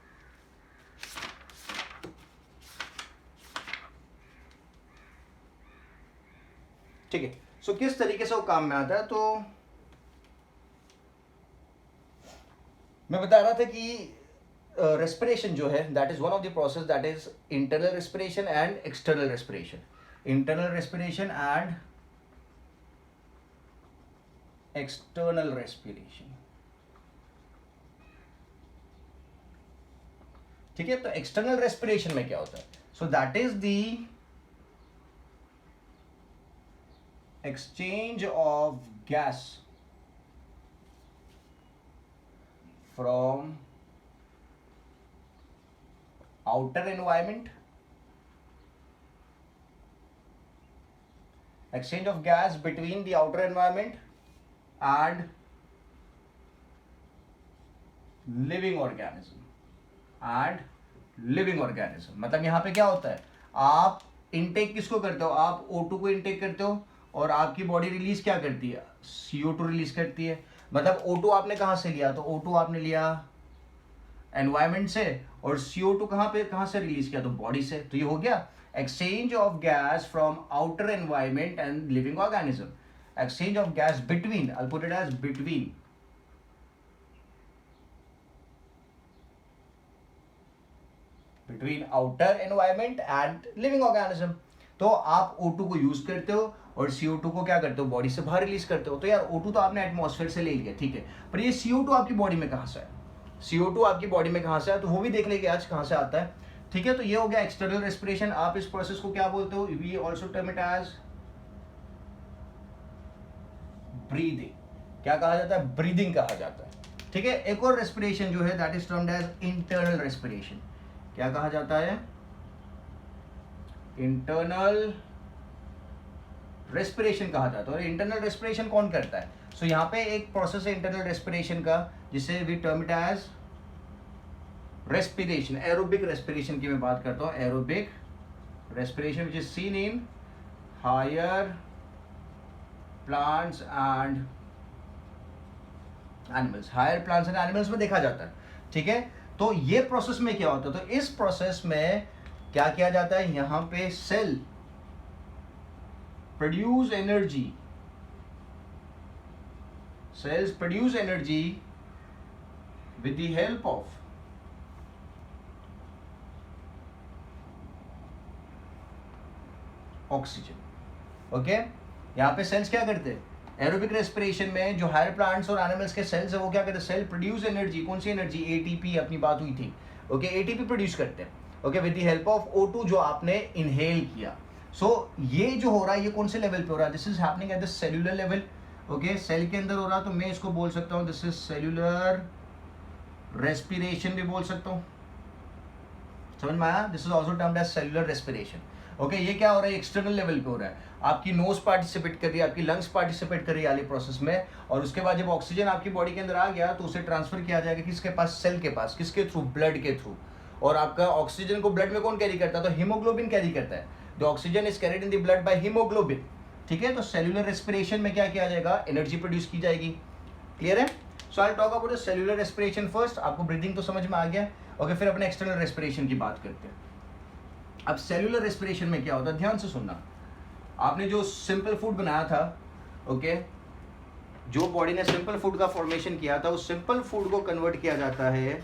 ठीक है, सो किस तरीके से वो काम में आता है, तो मैं बता रहा था कि रेस्पिरेशन जो है that is one of the process, that is internal respiration and external respiration, internal respiration and external respiration, ठीक है। तो एक्सटर्नल रेस्पिरेशन में क्या होता है, so that is the exchange of gas from outer environment, exchange of gas between the outer environment and living organism, मतलब यहां पे क्या होता है, आप इनटेक किसको करते हो, आप O2 को इनटेक करते हो, और आपकी बॉडी रिलीज क्या करती है, CO2 रिलीज करती है। मतलब O2 आपने कहां से लिया, तो O2 आपने लिया एनवायरमेंट से, और CO2 कहां से रिलीज किया, तो बॉडी से। तो ये हो गया exchange of gas from outer environment and living organism, exchange of gas between, I put it as between outer environment and living organism. तो आप O2 को यूज करते हो और CO2 को क्या करते हो, बॉडी से बाहर रिलीज करते हो। तो यार O2 तो आपने एटमॉस्फेयर से ले लिया, ठीक है, पर ये CO2 आपकी बॉडी में कहाँ से है, CO2 आपकी बॉडी में कहाँ से है, तो वो भी देख लेंगे आज कहाँ से आता है, ठीक है। तो ये हो गया एक्सटर्नल रेस्पिरेशन। आप इस प्रोसेस को क्या बोलते हो, we also term it as breathing. क्या कहा जाता है, ब्रीदिंग कहा जाता है, ठीक है। एक और रेस्पिरेशन जो है that is termed as internal respiration. क्या कहा जाता है, इंटरनल रेस्पिरेशन कहा जाता है। और इंटरनल रेस्पिरेशन कौन करता है, सो यहाँ पे एक प्रोसेस है इंटरनल रेस्पिरेशन का जिसे we term it as respiration, aerobic respiration की मैं बात करता हूँ, aerobic respiration which is seen in higher plants and animals, higher plants and animals में देखा जाता है, ठीक है। तो ये प्रोसेस में क्या होता है, तो इस प्रोसेस में क्या किया जाता है, यहां पे cell produce energy, cells produce energy with the help of oxygen. Okay, यहां पे सेल्स क्या करते हैं, एरोबिक रेस्पिरेशन में जो हायर प्लांट्स और एनिमल्स के सेल्स है वो क्या करते हैं, सेल प्रोड्यूस एनर्जी, कौन सी एनर्जी, एटीपी, अपनी बात हुई थी, ओके, एटीपी प्रोड्यूस करते हैं, okay, with the help of O2 जो आपने इनहेल किया। सो ये जो हो रहा है ये कौन से लेवल पे हो रहा है, this is happening at the cellular level, okay, cell के अंदर हो रहा है, तो मैं इसको बोल सकता हूँ दिस इज सेल्यूलर रेस्पिरेशन भी बोल सकता हूँ, समझ में आया, this is also termed as cellular respiration. Okay, ये क्या हो रहा है, एक्सटर्नल लेवल पे हो रहा है, आपकी नोज पार्टिसिपेट कर रही है, आपकी लंग्स पार्टिसिपेट कर रही है वाले प्रोसेस में, और उसके बाद जब ऑक्सीजन आपकी बॉडी के अंदर आ गया तो उसे ट्रांसफर किया जाएगा किसके पास, सेल के पास, किसके थ्रू, ब्लड के थ्रू। और आपका ऑक्सीजन को ब्लड में कौन कैरी करता है, तो हीमोग्लोबिन कैरी करता है, the oxygen is carried in the blood by haemoglobin, ठीक है। तो सेल्यूलर रेस्पिरेशन में क्या किया जाएगा, एनर्जी प्रोड्यूस की जाएगी, क्लियर है। So I talk about the cellular respiration first, आपको ब्रीदिंग तो समझ में आ गया, ओके, फिर अपने एक्सटर्नल रेस्पिरेशन की बात करते हैं। अब सेल्यूलर रेस्पिरेशन में क्या होता है, ध्यान से सुनना, आपने जो सिंपल फूड बनाया था, ओके, जो बॉडी ने सिंपल फूड का फॉर्मेशन किया था, उस सिंपल फूड को कन्वर्ट किया जाता है,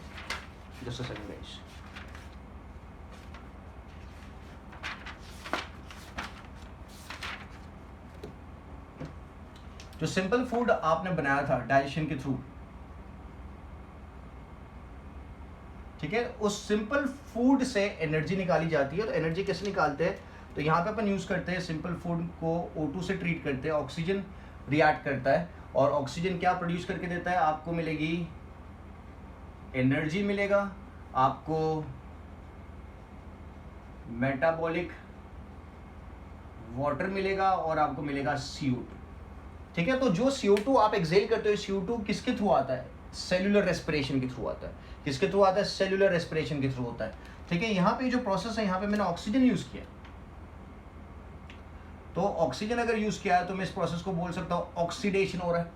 जस्ट अ सेकंड गाइस, जो सिंपल फूड आपने बनाया था डाइजेशन के थ्रू, ठीक है, उस सिंपल फूड से एनर्जी निकाली जाती है। तो एनर्जी कैसे निकालते हैं, तो यहाँ पे अपन यूज करते हैं सिंपल फूड को O2 से ट्रीट करते हैं, ऑक्सीजन रिएक्ट करता है और ऑक्सीजन क्या प्रोड्यूस करके देता है, आपको मिलेगी एनर्जी, मिलेगा आपको मेटाबॉलिक वाटर मिलेगा और आपको मिलेगा CO2, ठीक है। तो जो CO2 आप एक्सेल करते हो, CO2 किसके थ्रू आता है, सेल्यूलर रेस्पिरेशन के थ्रू आता है, किसके थ्रू आता है, सेल्यूलर रेस्पिरेशन के थ्रू होता है, ठीक है। यहाँ पे जो प्रोसेस है, यहाँ पे मैंने ऑक्सीजन यूज किया, तो ऑक्सीजन अगर यूज किया है तो मैं इस प्रोसेस को बोल सकता हूँ ऑक्सीडेशन हो रहा है,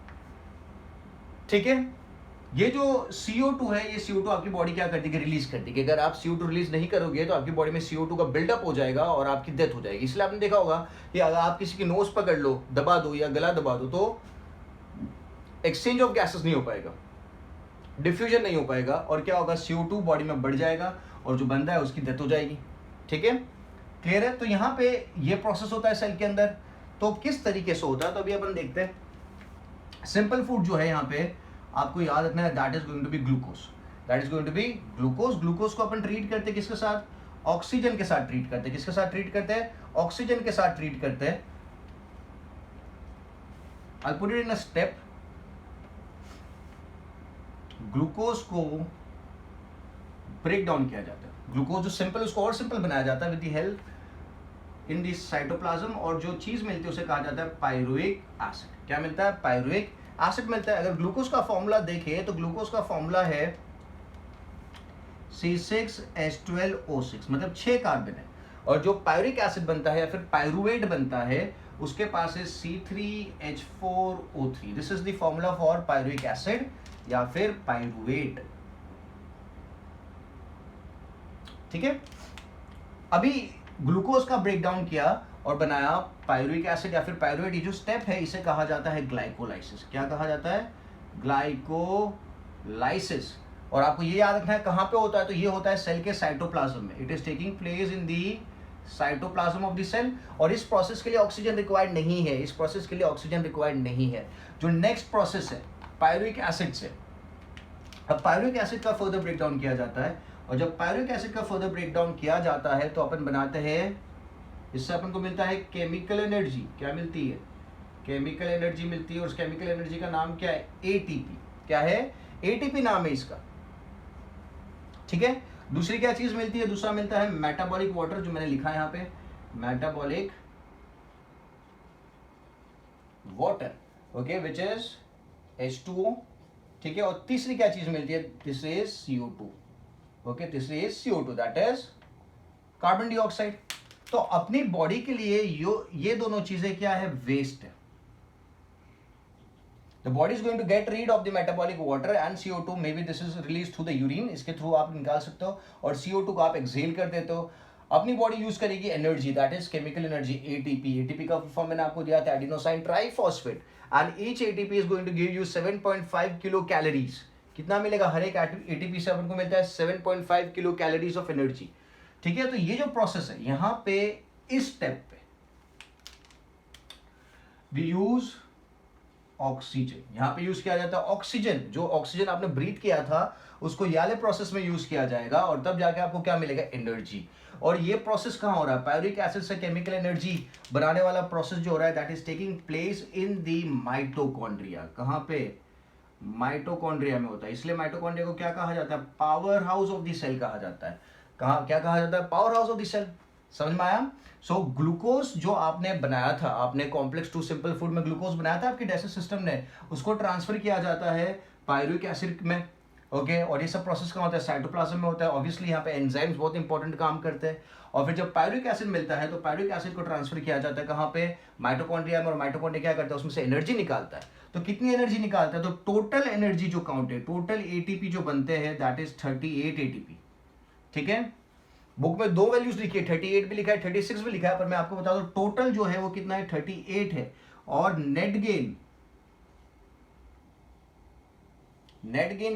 ठीक है। ये जो CO2 है, ये CO2 आपकी बॉडी क्या करती है, रिलीज करती है। अगर आप CO2 रिलीज नहीं करोगे तो आपकी बॉडी में CO2 का बिल्डअप हो जाएगा और आपकी डेथ हो जाएगी। इसलिए आपने देखा होगा कि अगर आप किसी की नोज पकड़ लो, दबा दो या गला दबा दो, तो एक्सचेंज ऑफ गैसेस नहीं हो पाएगा, डिफ्यूजन नहीं हो पाएगा, और क्या होगा, CO2 बॉडी में बढ़ जाएगा और जो बंदा है उसकी डेथ हो जाएगी, ठीक है, क्लियर है। तो यहाँ पे ये प्रोसेस होता है सेल के अंदर। तो किस तरीके से होता है, तो अभी अपन देखते हैं। सिंपल फूड जो है यहाँ पे आपको याद रखना है, that is going to be glucose, that is going to be glucose. Glucose को अपन ट्रीट करते हैं किसके साथ, ऑक्सीजन के साथ ट्रीट करते हैं, किसके साथ ट्रीट करते हैं, ऑक्सीजन के साथ ट्रीट करते हैं। आई put it in a step, glucose को ब्रेक डाउन किया जाता है, ग्लूकोज जो सिंपल उसको और सिंपल बनाया जाता है with the help in this cytoplasm, और जो चीज मिलती है उसे कहा जाता है पायरुविक एसिड। क्या मिलता है, पायरुविक एसिड मिलता है। अगर ग्लूकोज का फॉर्मूला देखें तो ग्लूकोज का फॉर्मूला है C6H12O6, मतलब 6 कार्बन है, और जो पायरुविक एसिड बनता है या फिर पायरुवेट बनता है उसके पास है C3H4O3। This is the formula for pyruvic acid या फिर पायरुवेट, ठीक है। अभी ग्लूकोज का ब्रेकडाउन किया और बनाया पायरुविक एसिड या फिर पायरुवेट। ये जो स्टेप है इसे कहा जाता है ग्लाइकोलाइसिस। क्या कहा जाता है, ग्लाइकोलाइसिस। और आपको ये याद रखना है कहाँ पे होता है, तो ये होता है सेल के साइटोप्लाज्म में। It is taking place in the cytoplasm of the cell, और इस प्रोसेस के लिए ऑक्सीजन रिक्वायर्ड नहीं है, इस प्रोसेस के लिए ऑक्सीजन रिक्वायर्ड नहीं है। जो नेक्स्ट प्रोसेस है पायरुविक एसिड से, अब पायरुविक एसिड का फर्दर ब्रेकडाउन किया जाता है, और जब पायरुविक एसिड का फर्दर ब्रेकडाउन किया जाता है तो अपन बनाते हैं, इससे अपन को मिलता है केमिकल एनर्जी। क्या मिलती है? केमिकल एनर्जी मिलती है, और उस केमिकल एनर्जी का नाम क्या है? एटीपी। क्या है? एटीपी नाम है इसका, ठीक है। दूसरी क्या चीज मिलती है? दूसरा मिलता है मेटाबॉलिक वाटर, जो मैंने लिखा है यहाँ पे, metabolic water, okay, which is H2O, ठीक है। और तीसरी क्या चीज मिलती है? दिस इज CO2, ओके, तीसरी is CO2, that is carbon dioxide. तो अपनी बॉडी के लिए ये दोनों चीजें क्या है? वेस्ट है। The body is going to get rid of the metabolic water and CO2, maybe this is released through the urine, इसके थ्रू आप निकाल सकते हो, और CO2 को आप एक्सहेल कर देते हो। अपनी बॉडी यूज करेगी energy, that is chemical energy, ATP। ATP का फॉर्म मैंने आपको दिया था adenosine triphosphate, and each ATP is going to give you 7.5 kilo calories. कितना मिलेगा? हर एक ATP से अपन को मिलता है 7.5 किलो कैलोरीज ऑफ एनर्जी, ठीक है। तो ये जो प्रोसेस है यहाँ पे, इस स्टेप पे वी यूज ऑक्सीजन, यहां पे यूज किया जाता है ऑक्सीजन। जो ऑक्सीजन आपने ब्रीथ किया था उसको ये वाले प्रोसेस में यूज किया जाएगा, और तब जाके आपको क्या मिलेगा? एनर्जी। और ये प्रोसेस कहां हो रहा है? पायरुविक एसिड से केमिकल एनर्जी बनाने वाला प्रोसेस जो हो रहा है, that is taking place in the mitochondria. कहां पे? माइटोकॉन्ड्रिया में होता है। इसलिए माइटोकॉन्ड्रिया को क्या कहा जाता है? Power house of the cell कहा जाता है। क्या कहा जाता है? Power house of the cell. समझ में आया? सो ग्लूकोज जो आपने बनाया था, आपने कॉम्प्लेक्स टू सिंपल फूड में ग्लूकोज बनाया था आपके डाइजेस्टिव सिस्टम ने, उसको ट्रांसफर किया जाता है पायरुविक एसिड में, ओके। और ये सब प्रोसेस कहाँ होता है? साइटोप्लाज्म में होता है। ऑब्वियसली यहाँ पे एंजाइम्स बहुत इंपॉर्टेंट काम करते हैं। और फिर जब पायरुविक एसिड मिलता है तो पायरुविक एसिड को ट्रांसफर किया जाता है कहाँ पे? माइटोकॉन्ड्रिया में। और माइटोकॉन्ड्रिया क्या करता है? उसमें से एनर्जी निकालता है। तो कितनी एनर्जी निकालता है? तो टोटल एनर्जी जो काउंट है, टोटल ATP जो बनते हैं, दैट इज 38 ATP, ठीक है। बुक में 2 वैल्यूज लिखी है, 38 भी लिखा है, 36 भी लिखा है, पर मैं आपको बता दूं टोटल जो है वो कितना है? 38 है। और नेट गेन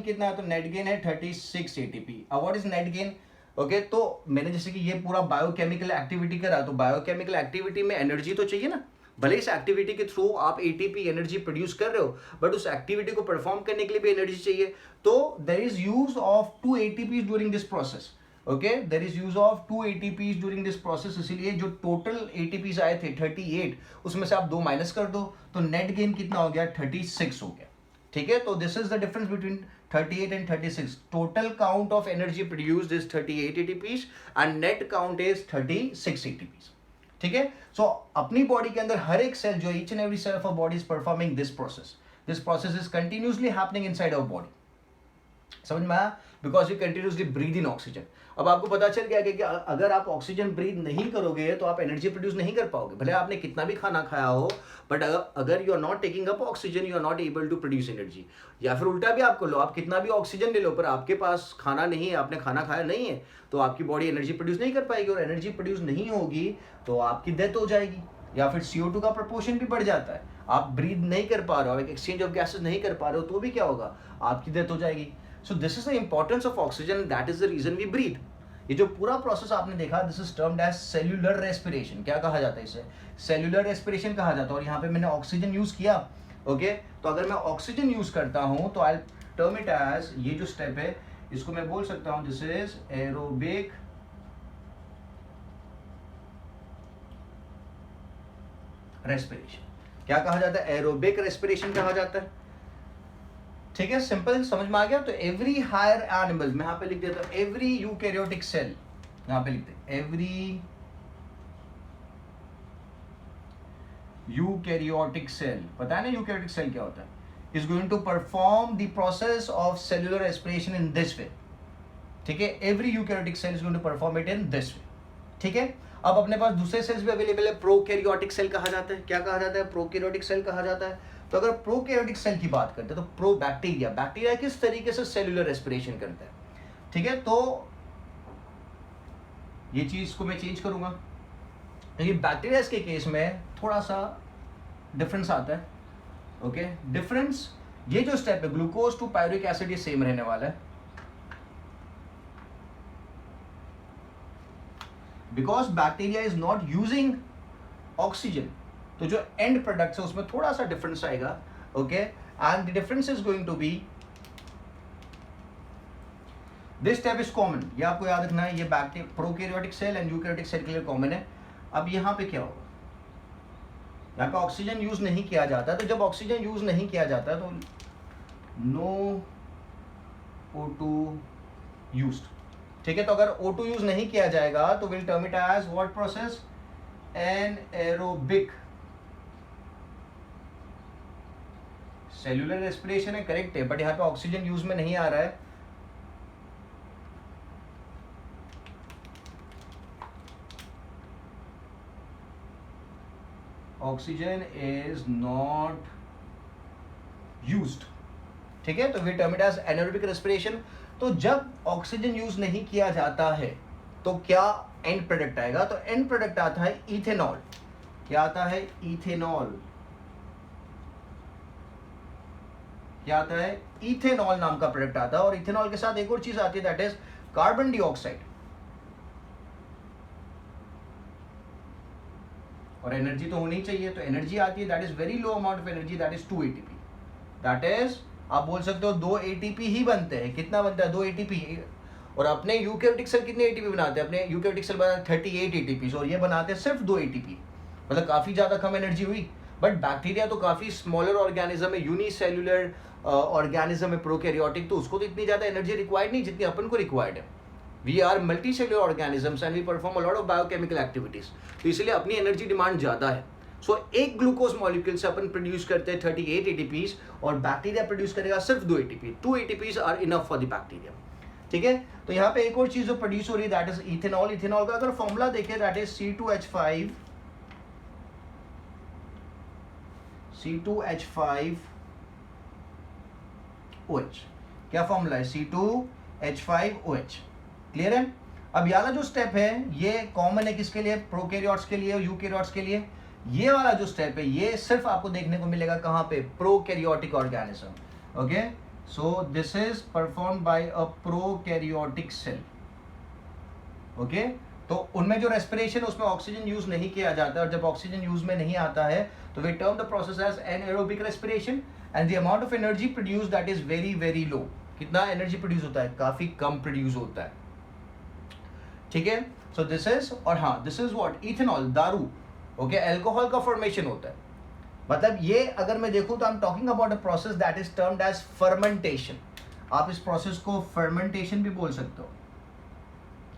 कितना है? तो नेट गेन है 36 ATP। अब what is net gain? Okay, तो मैंने जैसे कि ये पूरा बायोकेमिकल एक्टिविटी करा, तो बायोकेमिकल एक्टिविटी में एनर्जी तो चाहिए ना। भले इस एक्टिविटी के थ्रू आप ATP एनर्जी प्रोड्यूस कर रहे हो, बट उस एक्टिविटी को परफॉर्म करने के लिए भी एनर्जी चाहिए। तो there is use of 2 ATPs during this process, okay, there is use of 2 ATPs during this process. इसीलिए जो टोटल ATPs आए थे 38, उसमें से आप 2 माइनस कर दो, तो नेट गेन कितना हो गया? 36 हो गया, ठीक है। तो this is the difference between 38 and 36। Total count of energy produced is 38 ATPs and net count is 36 ATPs, ठीक है। सो अपनी बॉडी के अंदर हर एक सेल, जो each and every cell of a body is performing this process. This process is continuously happening inside our body. समझ में आया? Because you continuously breathe in oxygen. अब आपको पता चल गया कि अगर आप ऑक्सीजन ब्रीद नहीं करोगे तो आप एनर्जी प्रोड्यूस नहीं कर पाओगे, भले आपने कितना भी खाना खाया हो, बट अगर you are not taking up oxygen, you are not able to produce energy. या फिर उल्टा भी आप कर लो, आप कितना भी ऑक्सीजन ले लो, पर आपके पास खाना नहीं है, आपने खाना खाया नहीं है, तो आपकी बॉडी एनर्जी प्रोड्यूस नहीं कर पाएगी, और एनर्जी प्रोड्यूस नहीं होगी तो आपकी डेथ हो जाएगी, या फिर CO2 का प्रपोर्शन भी बढ़ जाता है। आप ब्रीद नहीं कर पा रहे हो, एक एक्सचेंज ऑफ गैसेस नहीं कर पा रहे हो, तो भी क्या होगा? आपकी डेथ हो जाएगी। So this is the importance of oxygen, that is the reason we breathe. ये जो पूरा प्रोसेस आपने देखा, this is termed as cellular respiration. क्या कहा जाता है इसे? सेल्यूलर रेस्पिरेशन कहा जाता है। और यहाँ पे मैंने ऑक्सीजन यूज किया, ओके। तो अगर मैं ऑक्सीजन यूज करता हूं तो आई टर्म इट एज, ये जो स्टेप है इसको मैं बोल सकता हूं दिस इज एरोबिक रेस्पिरेशन। क्या कहा जाता है? एरोबिक रेस्पिरेशन कहा जाता है, ठीक है। सिंपल, समझ में आ गया? तो एवरी हायर एनिमल, मैं यहां पे लिख देता हूं एवरी यूकैरियोटिक सेल, यहां पे लिखते हैं एवरी यूकैरियोटिक सेल। पता है ना यूकैरियोटिक सेल क्या होता है? Is going to perform the process of cellular respiration in this way, ठीक है। Every eukaryotic cell is going to perform it in this way, ठीक है। अब अपने पास दूसरे सेल्स भी अवेलेबल है, प्रोकैरियोटिक सेल कहा जाता है। क्या कहा जाता है? प्रोकैरियोटिक सेल कहा जाता है। तो अगर प्रोकैरियोटिक सेल की बात करते हैं तो प्रो बैक्टीरिया किस तरीके से सेल्यूलर रेस्पिरेशन करता है, ठीक है। तो ये चीज को मैं चेंज करूंगा, क्योंकि बैक्टीरिया के केस में थोड़ा सा डिफरेंस आता है, ओके। डिफरेंस, ये जो स्टेप है ग्लूकोज टू पायरुविक एसिड, ये सेम रहने वाला है। Because bacteria is not using oxygen, तो जो एंड प्रोडक्ट्स है उसमें थोड़ा सा डिफरेंस आएगा. Okay, and the difference is going to be this step is common. ये आपको याद रखना है, ये bacteria prokaryotic cell and eukaryotic cell के लिए कॉमन है. अब यहाँ पे क्या होगा, यहाँ पे ऑक्सीजन यूज नहीं किया जाता, तो जब ऑक्सीजन यूज नहीं किया जाता तो नो O2 यूज्ड. ठीक है, तो अगर O2 यूज नहीं किया जाएगा तो will term it as what process, anaerobic cellular respiration है, करेक्ट है, बट यहाँ पे ऑक्सीजन यूज में नहीं आ रहा है. Oxygen is not used. ठीक है, तो we term it as anaerobic respiration. तो जब ऑक्सीजन यूज नहीं किया जाता है तो क्या एंड प्रोडक्ट आएगा, तो एंड प्रोडक्ट आता है इथेनॉल. क्या आता है, इथेनॉल. क्या आता है, इथेनॉल नाम का प्रोडक्ट आता है. और इथेनॉल के साथ एक और चीज आती है, दैट इज कार्बन डाइऑक्साइड. और एनर्जी तो होनी चाहिए, तो एनर्जी आती है, that is very low amount of energy, that is 2 ATP. That is, आप बोल सकते हो 2 ATP ही बनते हैं. कितना बनता है, 2 ATP. और अपने यूकैरियोटिक सेल कितने ATP बनाते हैं, अपने यूकैरियोटिक सेल बनाते हैं 38 ATP, और ये बनाते हैं सिर्फ 2 ATP. मतलब काफी ज्यादा कम एनर्जी हुई. बट बैक्टीरिया तो काफी स्मॉलर ऑर्गेनिज्म है, यूनिसेल्युलर ऑर्गेनिज्म है, प्रोकैरियोटिक, तो उसको तो इतनी ज्यादा एनर्जी रिक्वायर्ड नहीं जितनी अपन को रिक्वायर्ड है. We are multicellular organisms and we perform a lot of biochemical activities, तो इसलिए अपनी एनर्जी डिमांड ज्यादा है. सो एक ग्लूकोज मॉलिक्यूल से अपन प्रोड्यूस करते हैं 38 ATPs, और बैक्टीरिया प्रोड्यूस करेगा सिर्फ 2 ATP. 2 ATPs are enough for the bacteria. ठीक है, तो यहाँ पे एक और चीज जो प्रोड्यूस हो रही है, दैट इज इथेनॉल. इथेनॉल का अगर फॉर्मूला देखें, दैट इज C2H5OH. क्या फॉर्मूला है, C2H5OH. क्लियर है. अब ये वाला जो स्टेप है ये कॉमन है किसके लिए, प्रोकैरियोट्स के लिए और यूकैरियोट्स के लिए. ये वाला जो स्टेप है ये सिर्फ आपको देखने को मिलेगा कहां पे, prokaryotic organism. Okay, so this is performed by a prokaryotic cell. Okay, तो उनमें जो रेस्पिरेशन उसमें ऑक्सीजन यूज नहीं किया जाता है, और जब ऑक्सीजन यूज में नहीं आता है तो we term the process as anaerobic respiration, and the amount of energy produce that is very very low. कितना एनर्जी प्रोड्यूस होता है, काफी कम प्रोड्यूस होता है. ठीक है, सो दिस इज, और हाँ दिस इज व्हाट, इथेनॉल, दारू. ओके, अल्कोहल का फॉर्मेशन होता है. मतलब ये अगर मैं देखूं तो I am talking about a process that is termed as fermentation. आप इस प्रोसेस को फर्मेंटेशन भी बोल सकते हो,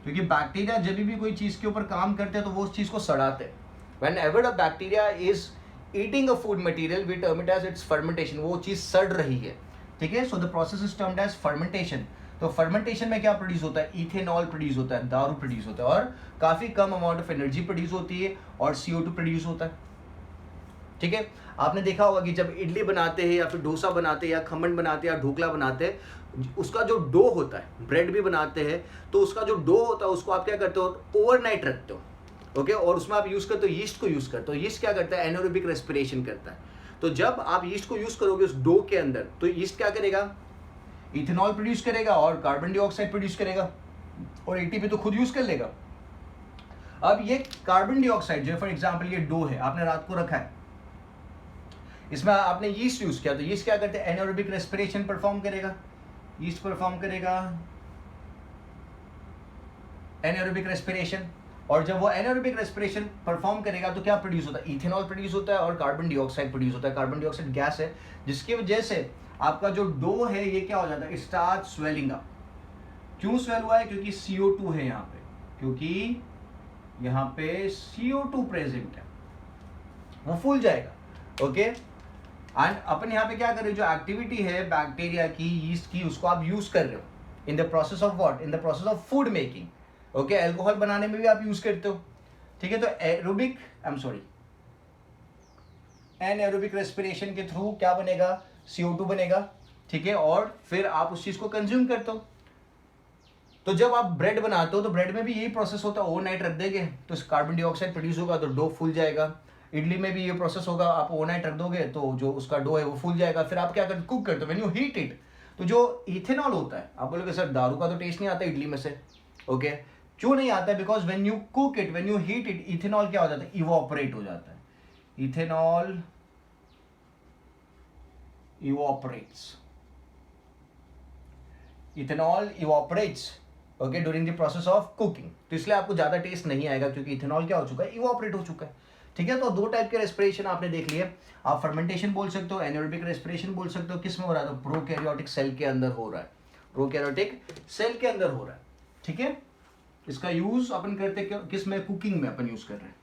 क्योंकि बैक्टीरिया जब भी कोई चीज के ऊपर काम करते हैं तो वो उस चीज को सड़ाते हैं. Whenever a bacteria is eating a food material, we term it as its fermentation. वो चीज सड़ रही है. ठीक है, so the process is termed as fermentation. तो फर्मेंटेशन में क्या प्रोड्यूस होता है, इथेनॉल प्रोड्यूस होता है, दारू प्रोड्यूस होता है, और काफी कम अमाउंट ऑफ एनर्जी प्रोड्यूस होती है, और CO2 प्रोड्यूस होता है. ठीक है, आपने देखा होगा कि जब इडली बनाते हैं या फिर डोसा बनाते हैं या खमन बनाते हैं या ढोकला बनाते हैं, उसका जो डो होता है, ब्रेड भी बनाते हैं, तो उसका जो डो होता है उसको आप क्या करते हो, ओवरनाइट रखते हो. ओके, और उसमें आप यूज करते हो, यीस्ट को यूज करते हो. यीस्ट क्या करता है, एनारोबिक रेस्पिरेशन करता है. तो जब आप यीस्ट को यूज करोगे उस डो के अंदर, तो यीस्ट क्या करेगा, इथेनॉल प्रोड्यूस करेगा और कार्बन डाइऑक्साइड प्रोड्यूस करेगा, और ATP तो खुद यूज कर लेगा. अब ये कार्बन डाइऑक्साइड जो फॉर एग्जांपल ये डो है, आपने रात को रखा है, इसमें आपने यीस्ट यूज किया, तो यीस्ट क्या करते हैं, एनारोबिक रेस्पिरेशन परफॉर्म करेगा. यीस्ट परफॉर्म करेगा एनारोबिक रेस्पिरेशन, और जब वो एनारोबिक रेस्पिरेशन परफॉर्म करेगा तो क्या प्रोड्यूस होता है, इथेनॉल प्रोड्यूस होता है और कार्बन डाइऑक्साइड प्रोड्यूस होता है. कार्बन डाइऑक्साइड गैस है, जिसकी वजह से आपका जो डो है ये क्या हो जाता है, स्टार्ट स्वेलिंग अप. क्यों स्वेल हुआ है, क्योंकि CO2 है यहाँ पे, क्योंकि यहाँ पे CO2 प्रेजेंट है, वो फूल जाएगा. ओके, एंड अपन यहाँ पे क्या कर रहे हो, जो एक्टिविटी है बैक्टीरिया की, यीस्ट की, उसको आप यूज कर रहे हो in the process of what, in the process of food making. Okay, alcohol बनाने में भी आप यूज करते हो. ठीक है, तो एनारोबिक रेस्पिरेशन के थ्रू क्या बनेगा, CO2 बनेगा. ठीक है, और फिर आप उस चीज को कंज्यूम करते हो. तो जब आप ब्रेड बनाते हो तो ब्रेड में भी यही प्रोसेस होता है, ओवरनाइट रख देंगे तो कार्बन डाइऑक्साइड प्रोड्यूस होगा तो डो फूल जाएगा. इडली में भी ये प्रोसेस होगा, आप ओवरनाइट रख दोगे तो जो उसका डो है वो फूल जाएगा. फिर आप क्या करते, कुक करते हो, व्हेन यू हीट इट, तो जो इथेनॉल होता है, आप बोलोगे सर दारू का तो टेस्ट नहीं आता इडली में से. ओके, क्यों नहीं आता है? Because when you cook it, when you heat it, ethanol क्या हो जाता है? इवोपरेट हो जाता है. Ethanol evaporates. Ethanol evaporates okay during the process of cooking. तो इसलिए आपको ज्यादा टेस्ट नहीं आएगा क्योंकि इथेनॉल क्या हो चुका है? इवोपरेट हो चुका है. ठीक है, तो दो टाइप के रेस्पिरेशन आपने देख लिए. आप फर्मेंटेशन बोल सकते हो, एनारोबिक रेस्पिरेशन बोल सकते हो. किस में हो रहा है? तो प्रोकैरियोटिक सेल के अंदर हो रहा है. प्रोकैरियोटिक सेल के अंदर हो रहा है. ठीक है, इसका यूज अपन करते किस में? कुकिंग में अपन यूज कर रहे हैं.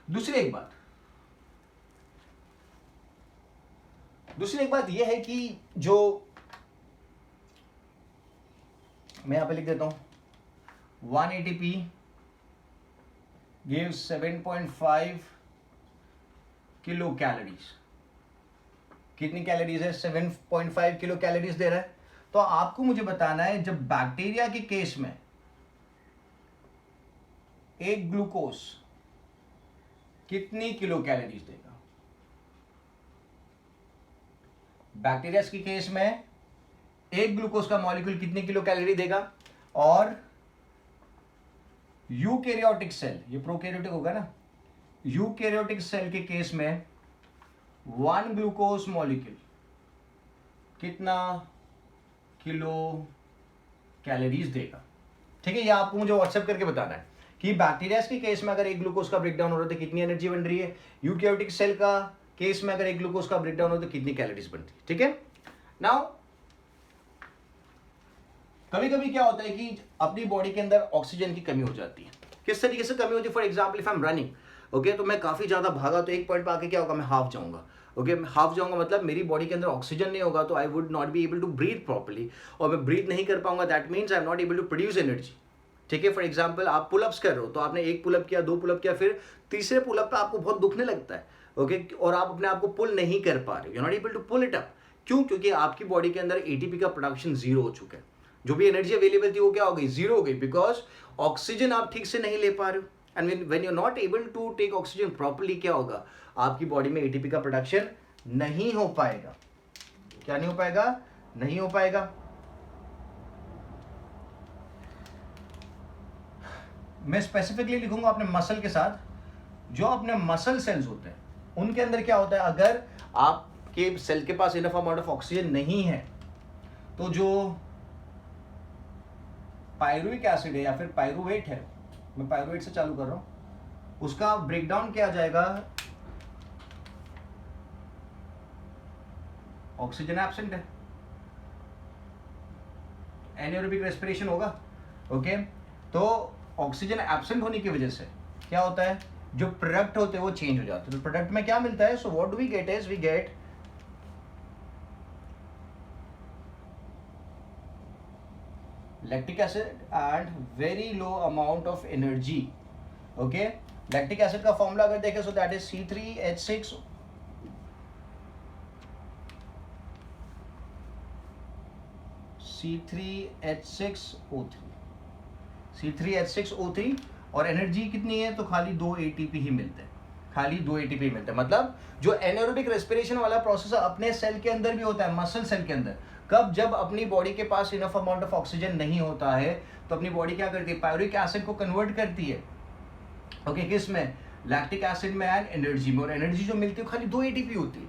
दूसरी एक बात यह है कि जो मैं यहां पे लिख देता हूं 1 ATP gives 7.5 किलो कैलोरीज. कितनी कैलोरीज है? 7.5 किलो कैलोरीज दे रहा है. तो आपको मुझे बताना है जब बैक्टीरिया के केस में एक ग्लूकोज कितनी किलो कैलोरीज देगा? बैक्टीरिया के केस में एक ग्लूकोज का मॉलिक्यूल कितनी किलो कैलोरी देगा? और यूकैरियोटिक सेल, ये प्रोकैरियोटिक होगा ना, यूकैरियोटिक सेल के केस में 1 ग्लूकोज मॉलिक्यूल कितना किलो कैलोरीज देगा? ठीक है, ये आपको मुझे व्हाट्सएप करके बताना है कि बैक्टीरिया के केस में अगर एक ग्लूकोज का ब्रेकडाउन हो रहा है तो कितनी एनर्जी बन रही है. यूकैरियोटिक सेल का केस में अगर एक ग्लूकोज का ब्रेकडाउन हो तो कितनी कैलोरीज बनती है. ठीक है, नाउ कभी कभी क्या होता है कि अपनी बॉडी के अंदर ऑक्सीजन की कमी हो जाती है. किस तरीके से कमी होती है? For example if I am running, okay, तो मैं काफी ज्यादा भागा तो एक पॉइंट पे आके क्या होगा? मैं हाफ जाऊंगा. ओके, हाफ जाऊंगा मतलब मेरी बॉडी के अंदर ऑक्सीजन नहीं होगा तो I would not be able to breathe properly, और मैं ब्रीथ नहीं कर पाऊंगा. That means I am not able to produce energy. ठीक है, फॉर एग्जाम्पल आप पुलअप्स कर रहे हो, तो आपने एक पुलअप किया, 2 पुलअप किया, फिर तीसरे पुलअप पे आपको बहुत दुखने लगता है. ओके, और आप अपने आप को पुल नहीं कर पा रहे हो. You are not able to pull it up. क्यों? क्योंकि आपकी बॉडी के अंदर एटीपी का प्रोडक्शन जीरो हो चुका है. जो भी एनर्जी अवेलेबल थी वो क्या हो गई? जीरो हो गई, बिकॉज ऑक्सीजन आप ठीक से नहीं ले पा रहे हो. And when you not able to take oxygen properly, क्या होगा? आपकी बॉडी में एटीपी का प्रोडक्शन नहीं हो पाएगा. क्या नहीं हो पाएगा? नहीं हो पाएगा. मैं स्पेसिफिकली लिखूंगा अपने मसल के साथ. जो अपने मसल सेल्स होते हैं उनके अंदर क्या होता है? अगर आपके सेल के पास इनफ अमाउंट ऑफ ऑक्सीजन नहीं है तो जो पायरुविक एसिड है या फिर पायरुवेट है, मैं पायरुवेट से चालू कर रहा हूं, उसका ब्रेकडाउन क्या आ जाएगा? ऑक्सीजन एब्सेंट है, एनारोबिक रेस्पिरेशन होगा. ओके, तो ऑक्सीजन एब्सेंट होने की वजह से क्या होता है? जो प्रोडक्ट होते हैं वो चेंज हो जाते हैं. तो प्रोडक्ट में क्या मिलता है? So what do we get is we get lactic acid and very low amount of energy. okay, lactic acid का फॉर्मूला अगर देखें so that is C3H6 C3H6O3 C3H6O3. और एनर्जी कितनी है? तो खाली 2 ATP ही मिलते हैं. खाली 2 ATP मिलते हैं. मतलब जो एनारोबिक रेस्पिरेशन वाला प्रोसेस अपने सेल के अंदर भी होता है, मसल सेल के अंदर. कब? जब अपनी बॉडी के पास इनफ अमाउंट ऑफ ऑक्सीजन नहीं होता है तो अपनी बॉडी क्या करती है? पायरुविक एसिड को कन्वर्ट करती है. ओके, किस में? लैक्टिक एसिड में एंड एनर्जी में. और एनर्जी जो मिलती है खाली 2 ATP होती है.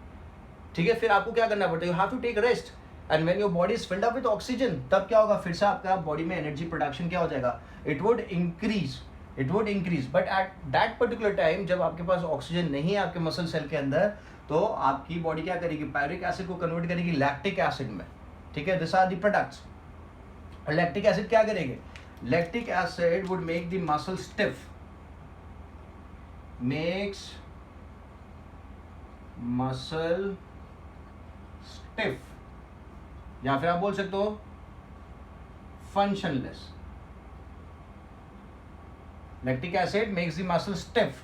ठीक है, फिर आपको क्या करना पड़ता है? You have to take rest and when your body is filled up with oxygen, तब क्या होगा? फिर से आपका बॉडी में एनर्जी प्रोडक्शन क्या हो जाएगा? It would increase. But at that particular time जब आपके पास ऑक्सीजन नहीं है आपके मसल सेल के अंदर, तो आपकी बॉडी क्या करेगी? पायरुविक एसिड को कन्वर्ट करेगी लैक्टिक एसिड में. ठीक है, this are the products. Lactic acid क्या करेंगे? Lactic acid would make the muscle stiff, makes muscle stiff, या फिर आप बोल सकते हो functionless. Lactic acid makes the muscle stiff,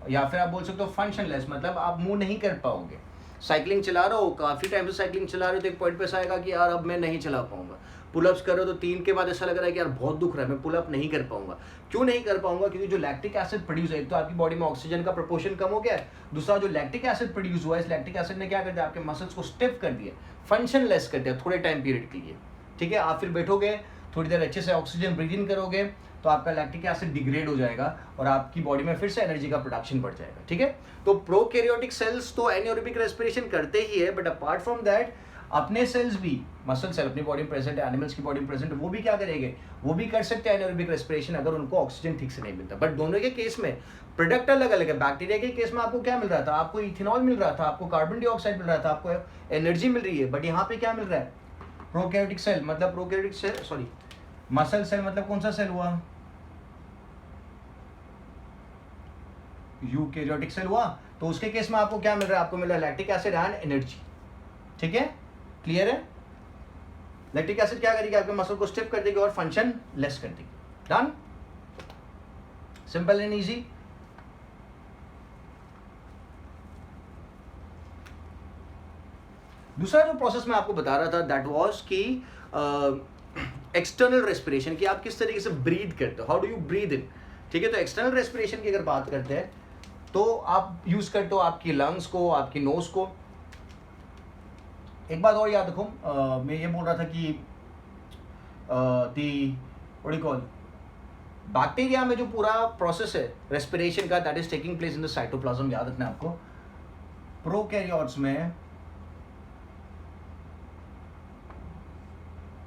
या फिर आप बोल सकते हो फंक्शनलेस, मतलब आप मूव नहीं कर पाओगे. साइकिलिंग चला रहे हो, काफी टाइम से साइकिलिंग चला रहे हो, तो एक पॉइंट पे ऐसा आएगा कि यार अब मैं नहीं चला पाऊंगा. पुलअप्स कर रहे हो तो 3 के बाद ऐसा लग रहा है कि यार बहुत दुख रहा है, मैं पुलअप नहीं कर पाऊंगा. क्यों नहीं कर पाऊंगा? क्योंकि जो लैक्टिक एसिड प्रोड्यूस है, एक तो आपकी बॉडी में ऑक्सीजन का प्रोपोर्शन कम हो गया है, दूसरा जो लैक्टिक एसिड प्रोड्यूस हुआ है, इस लैक्टिक एसिड ने क्या कर दिया? आपके मसल्स को स्टिफ कर दिया, फंक्शनलेस कर दिया थोड़े टाइम पीरियड के लिए. ठीक है, आप फिर बैठोगे थोड़ी देर अच्छे से ऑक्सीजन ब्रीथ इन करोगे तो आपका लैक्टिक एसिड डिग्रेड हो जाएगा और आपकी बॉडी में फिर से एनर्जी का प्रोडक्शन बढ़ जाएगा, ठीक है। तो प्रोकैरियोटिक सेल्स तो एनाएरोबिक रेस्पिरेशन करते ही है, बट अपार्ट फ्रॉम दैट अपने सेल्स भी, मसल सेल अपनी बॉडी में प्रेजेंट है, एनिमल्स की बॉडी में प्रेजेंट है, वो भी क्या करेंगे, वो भी कर सकते हैं एनाएरोबिक रेस्पिरेशन अगर उनको ऑक्सीजन ठीक से नहीं मिलता। बट दोनों के केस में प्रोडक्ट अलग अलग है। बैक्टीरिया के केस में आपको क्या मिल रहा था, आपको इथेनॉल मिल रहा था, आपको कार्बन डाइऑक्साइड मिल रहा था, आपको एनर्जी मिल रही है। बट यहाँ पे क्या मिल रहा है, प्रोकैरियोटिक सेल मतलब prokaryotic cell sorry muscle cell मतलब कौन सा सेल हुआ, यूकैरियोटिक सेल हुआ। तो उसके केस में आपको क्या मिल रहा है, आपको मिल रहा है लैक्टिक एसिड एंड एनर्जी, ठीक है, क्लियर है। लैक्टिक एसिड क्या करेगी, आपके मसल को स्टिफ कर देगी और फंक्शन लेस कर देगी। Done, simple and easy. दूसरा जो प्रोसेस मैं आपको बता रहा था दैट वाज कि एक्सटर्नल रेस्पिरेशन, कि आप किस तरीके से ब्रीथ करते हो, हाउ डू यू ब्रीथ इन, ठीक है। तो एक्सटर्नल रेस्पिरेशन की अगर बात करते हैं तो आप यूज करते हो आपकी लंग्स को, आपकी नोज को। एक बात और याद रखो, मैं ये बोल रहा था कि the what do you call, bacteria में जो पूरा प्रोसेस है रेस्पिरेशन का that is taking place in the cytoplasm, याद रखना आपको। प्रोकैरियोट्स में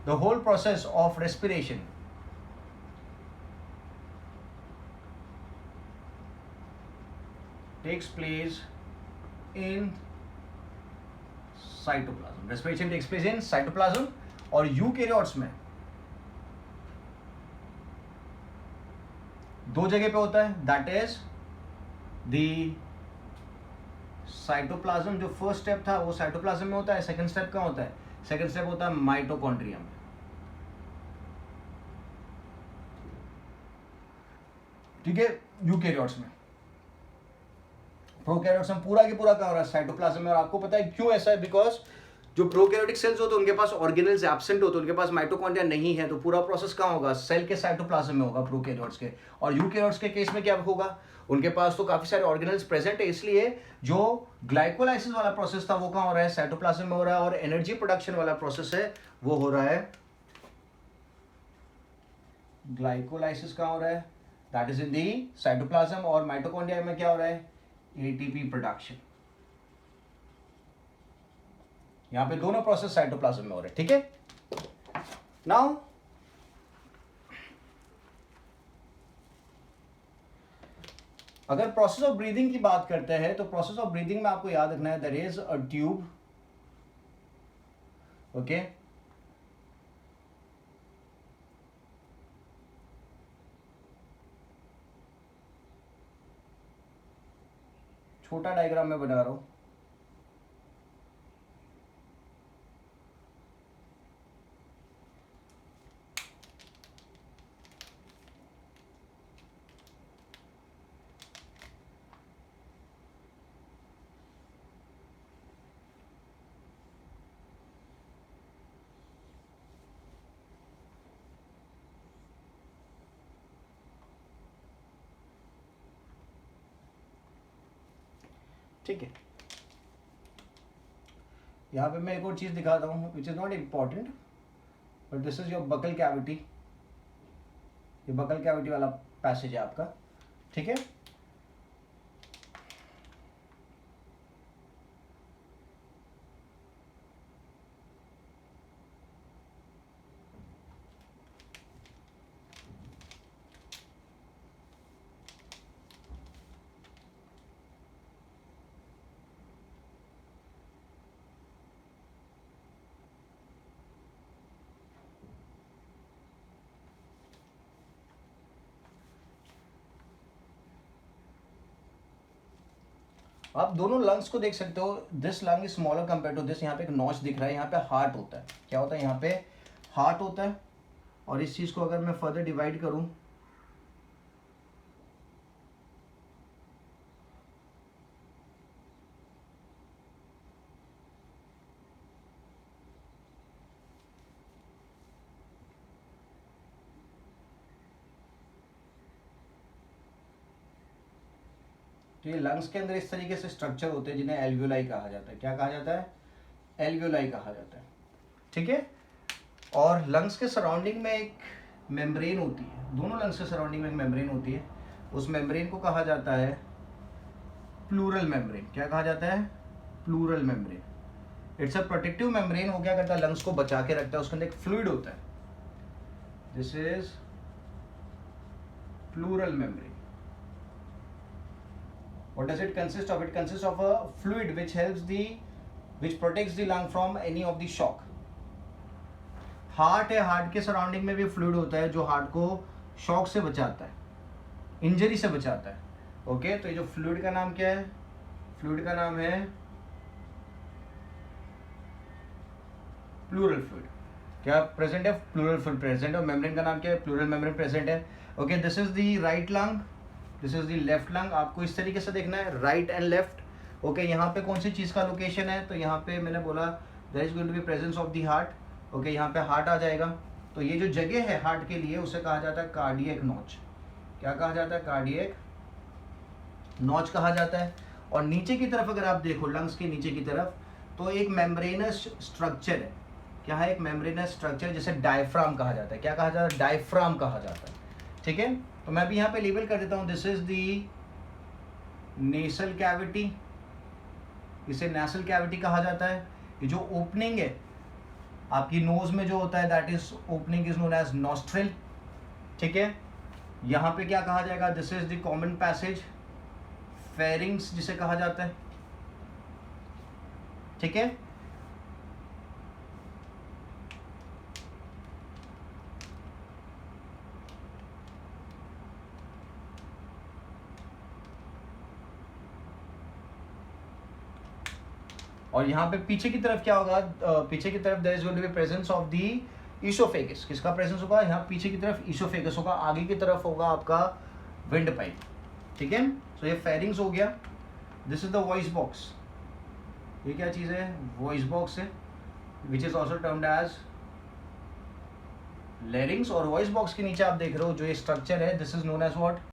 the whole process of respiration takes place in cytoplasm. Respiration takes place in cytoplasm और यूकैरियोट्स में दो जगह पे होता है, दैट इज द साइटोप्लाज्म। जो फर्स्ट स्टेप था वो साइटोप्लाज्म में होता है, सेकंड स्टेप कहाँ होता है, सेकंड स्टेप होता है माइटोकॉन्ड्रिया में, ठीक है, यूकैरियोट्स में। प्रोकैरियोट्स में पूरा की पूरा क्या हो रहा है, साइटोप्लाज्म में। और आपको पता है क्यों ऐसा है, बिकॉज जो प्रोकैरियोटिक सेल्स होते हैं उनके पास ऑर्गेनेल्स एब्सेंट होते हैं, उनके पास माइटोकॉन्ड्रिया नहीं है, तो पूरा प्रोसेस कहाँ होगा, सेल के साइटोप्लाज्म में होगा प्रोकैरियोट्स के। और यूकैरियोट्स के केस में क्या होगा, उनके पास तो काफी सारे ऑर्गेनेल्स प्रेजेंट है, इसलिए जो ग्लाइकोलाइसिस वाला प्रोसेस था वो कहाँ हो रहा है, साइटोप्लाज्म में हो रहा है। और एनर्जी प्रोडक्शन वाला प्रोसेस है वो हो रहा है, ग्लाइकोलाइसिस कहाँ हो रहा है, that is in the cytoplasm. और माइटोकॉन्ड्रिया में क्या हो रहा है, एटीपी प्रोडक्शन। यहां पे दोनों प्रोसेस साइटोप्लाज्म में हो रहे हैं, ठीक है। नाउ अगर प्रोसेस ऑफ ब्रीदिंग की बात करते हैं तो प्रोसेस ऑफ ब्रीदिंग में आपको याद रखना है there is a tube, okay, छोटा डायग्राम में बना रहा हूं। ठीक है, यहाँ पे मैं एक और चीज दिखाता हूँ which is not important, but this is your buccal cavity. ये बकल कैविटी वाला पैसेज है आपका, ठीक है। आप दोनों लंग्स को देख सकते हो, this lung is smaller compare to this. यहाँ पे एक नॉच दिख रहा है, यहाँ पे हार्ट होता है, क्या होता है, यहाँ पे हार्ट होता है। और इस चीज को अगर मैं फर्दर डिवाइड करूं, तो ये लंग्स के अंदर इस तरीके से स्ट्रक्चर होते हैं जिन्हें एल्वियोलाई कहा जाता है। क्या कहा जाता है, एल्वियोलाई कहा जाता है, ठीक है। और लंग्स के सराउंडिंग में एक मेम्ब्रेन होती है, दोनों लंग्स के सराउंडिंग में एक मेम्ब्रेन होती है, उस मेम्ब्रेन को कहा जाता है प्लूरल मेम्ब्रेन। क्या कहा जाता है? Pleural membrane. It's a protective membrane. वो क्या करता है? लंग्स को बचा के रखता है, उसके अंदर एक फ्लूइड होता है, this is pleural membrane. What does it consist of? It consists of a fluid which protects the lung from any of the shock. Heart है, हार्ट के सराउंडिंग में भी फ्लूइड होता है जो हार्ट को शॉक से बचाता है, इंजरी से बचाता है। ओके, तो ये जो फ्लूइड का नाम क्या है? फ्लूइड का नाम है प्लूरल फ्लूइड। क्या प्रेजेंट है? प्लूरल फ्लूइड प्रेजेंट है। मेम्ब्रेन का नाम क्या है? प्लूरल मेम्ब्रेन प्रेजेंट है। Okay, this is the right lung, this is the left lung. आपको इस तरीके से देखना है, राइट एंड लेफ्ट। ओके, यहाँ पे कौन सी चीज़ का लोकेशन है? तो यहाँ पे मैंने बोला there is going to be presence of the heart. Okay, यहाँ पे हार्ट आ जाएगा। तो ये जो जगह है हार्ट के लिए उसे कहा जाता है कार्डियक नॉच। क्या कहा जाता है? कार्डियक नॉच कहा जाता है। और नीचे की तरफ अगर आप देखो, लंग्स के नीचे की तरफ, तो एक मेम्ब्रेनस स्ट्रक्चर है। क्या है? एक मेम्ब्रेनस स्ट्रक्चर, जिसे डायफ्राम कहा जाता है। क्या कहा जाता है? डायफ्राम कहा जाता है। ठीक है, तो मैं भी यहाँ पे लेबल कर देता हूँ, this is the nasal cavity, इसे नेसल कैविटी कहा जाता है। ये जो ओपनिंग है आपकी नोज में जो होता है, that is opening is known as nostril. ठीक है, यहाँ पे क्या कहा जाएगा? This is the common passage, pharynx जिसे कहा जाता है। ठीक है, और यहाँ पे पीछे की तरफ क्या होगा? पीछे की तरफ there is going to be presence of the oesophagus. किसका प्रेजेंस होगा? यहाँ पीछे की तरफ ईसोफेगस होगा, आगे की तरफ होगा आपका विंड पाइप। ठीक है, सो ये फेरिंग्स हो गया। This is the voice box. ये क्या चीज़ है? वॉइस बॉक्स है, which is also termed as larynx. और वॉइस बॉक्स के नीचे आप देख रहे हो जो ये स्ट्रक्चर है, this is known as what?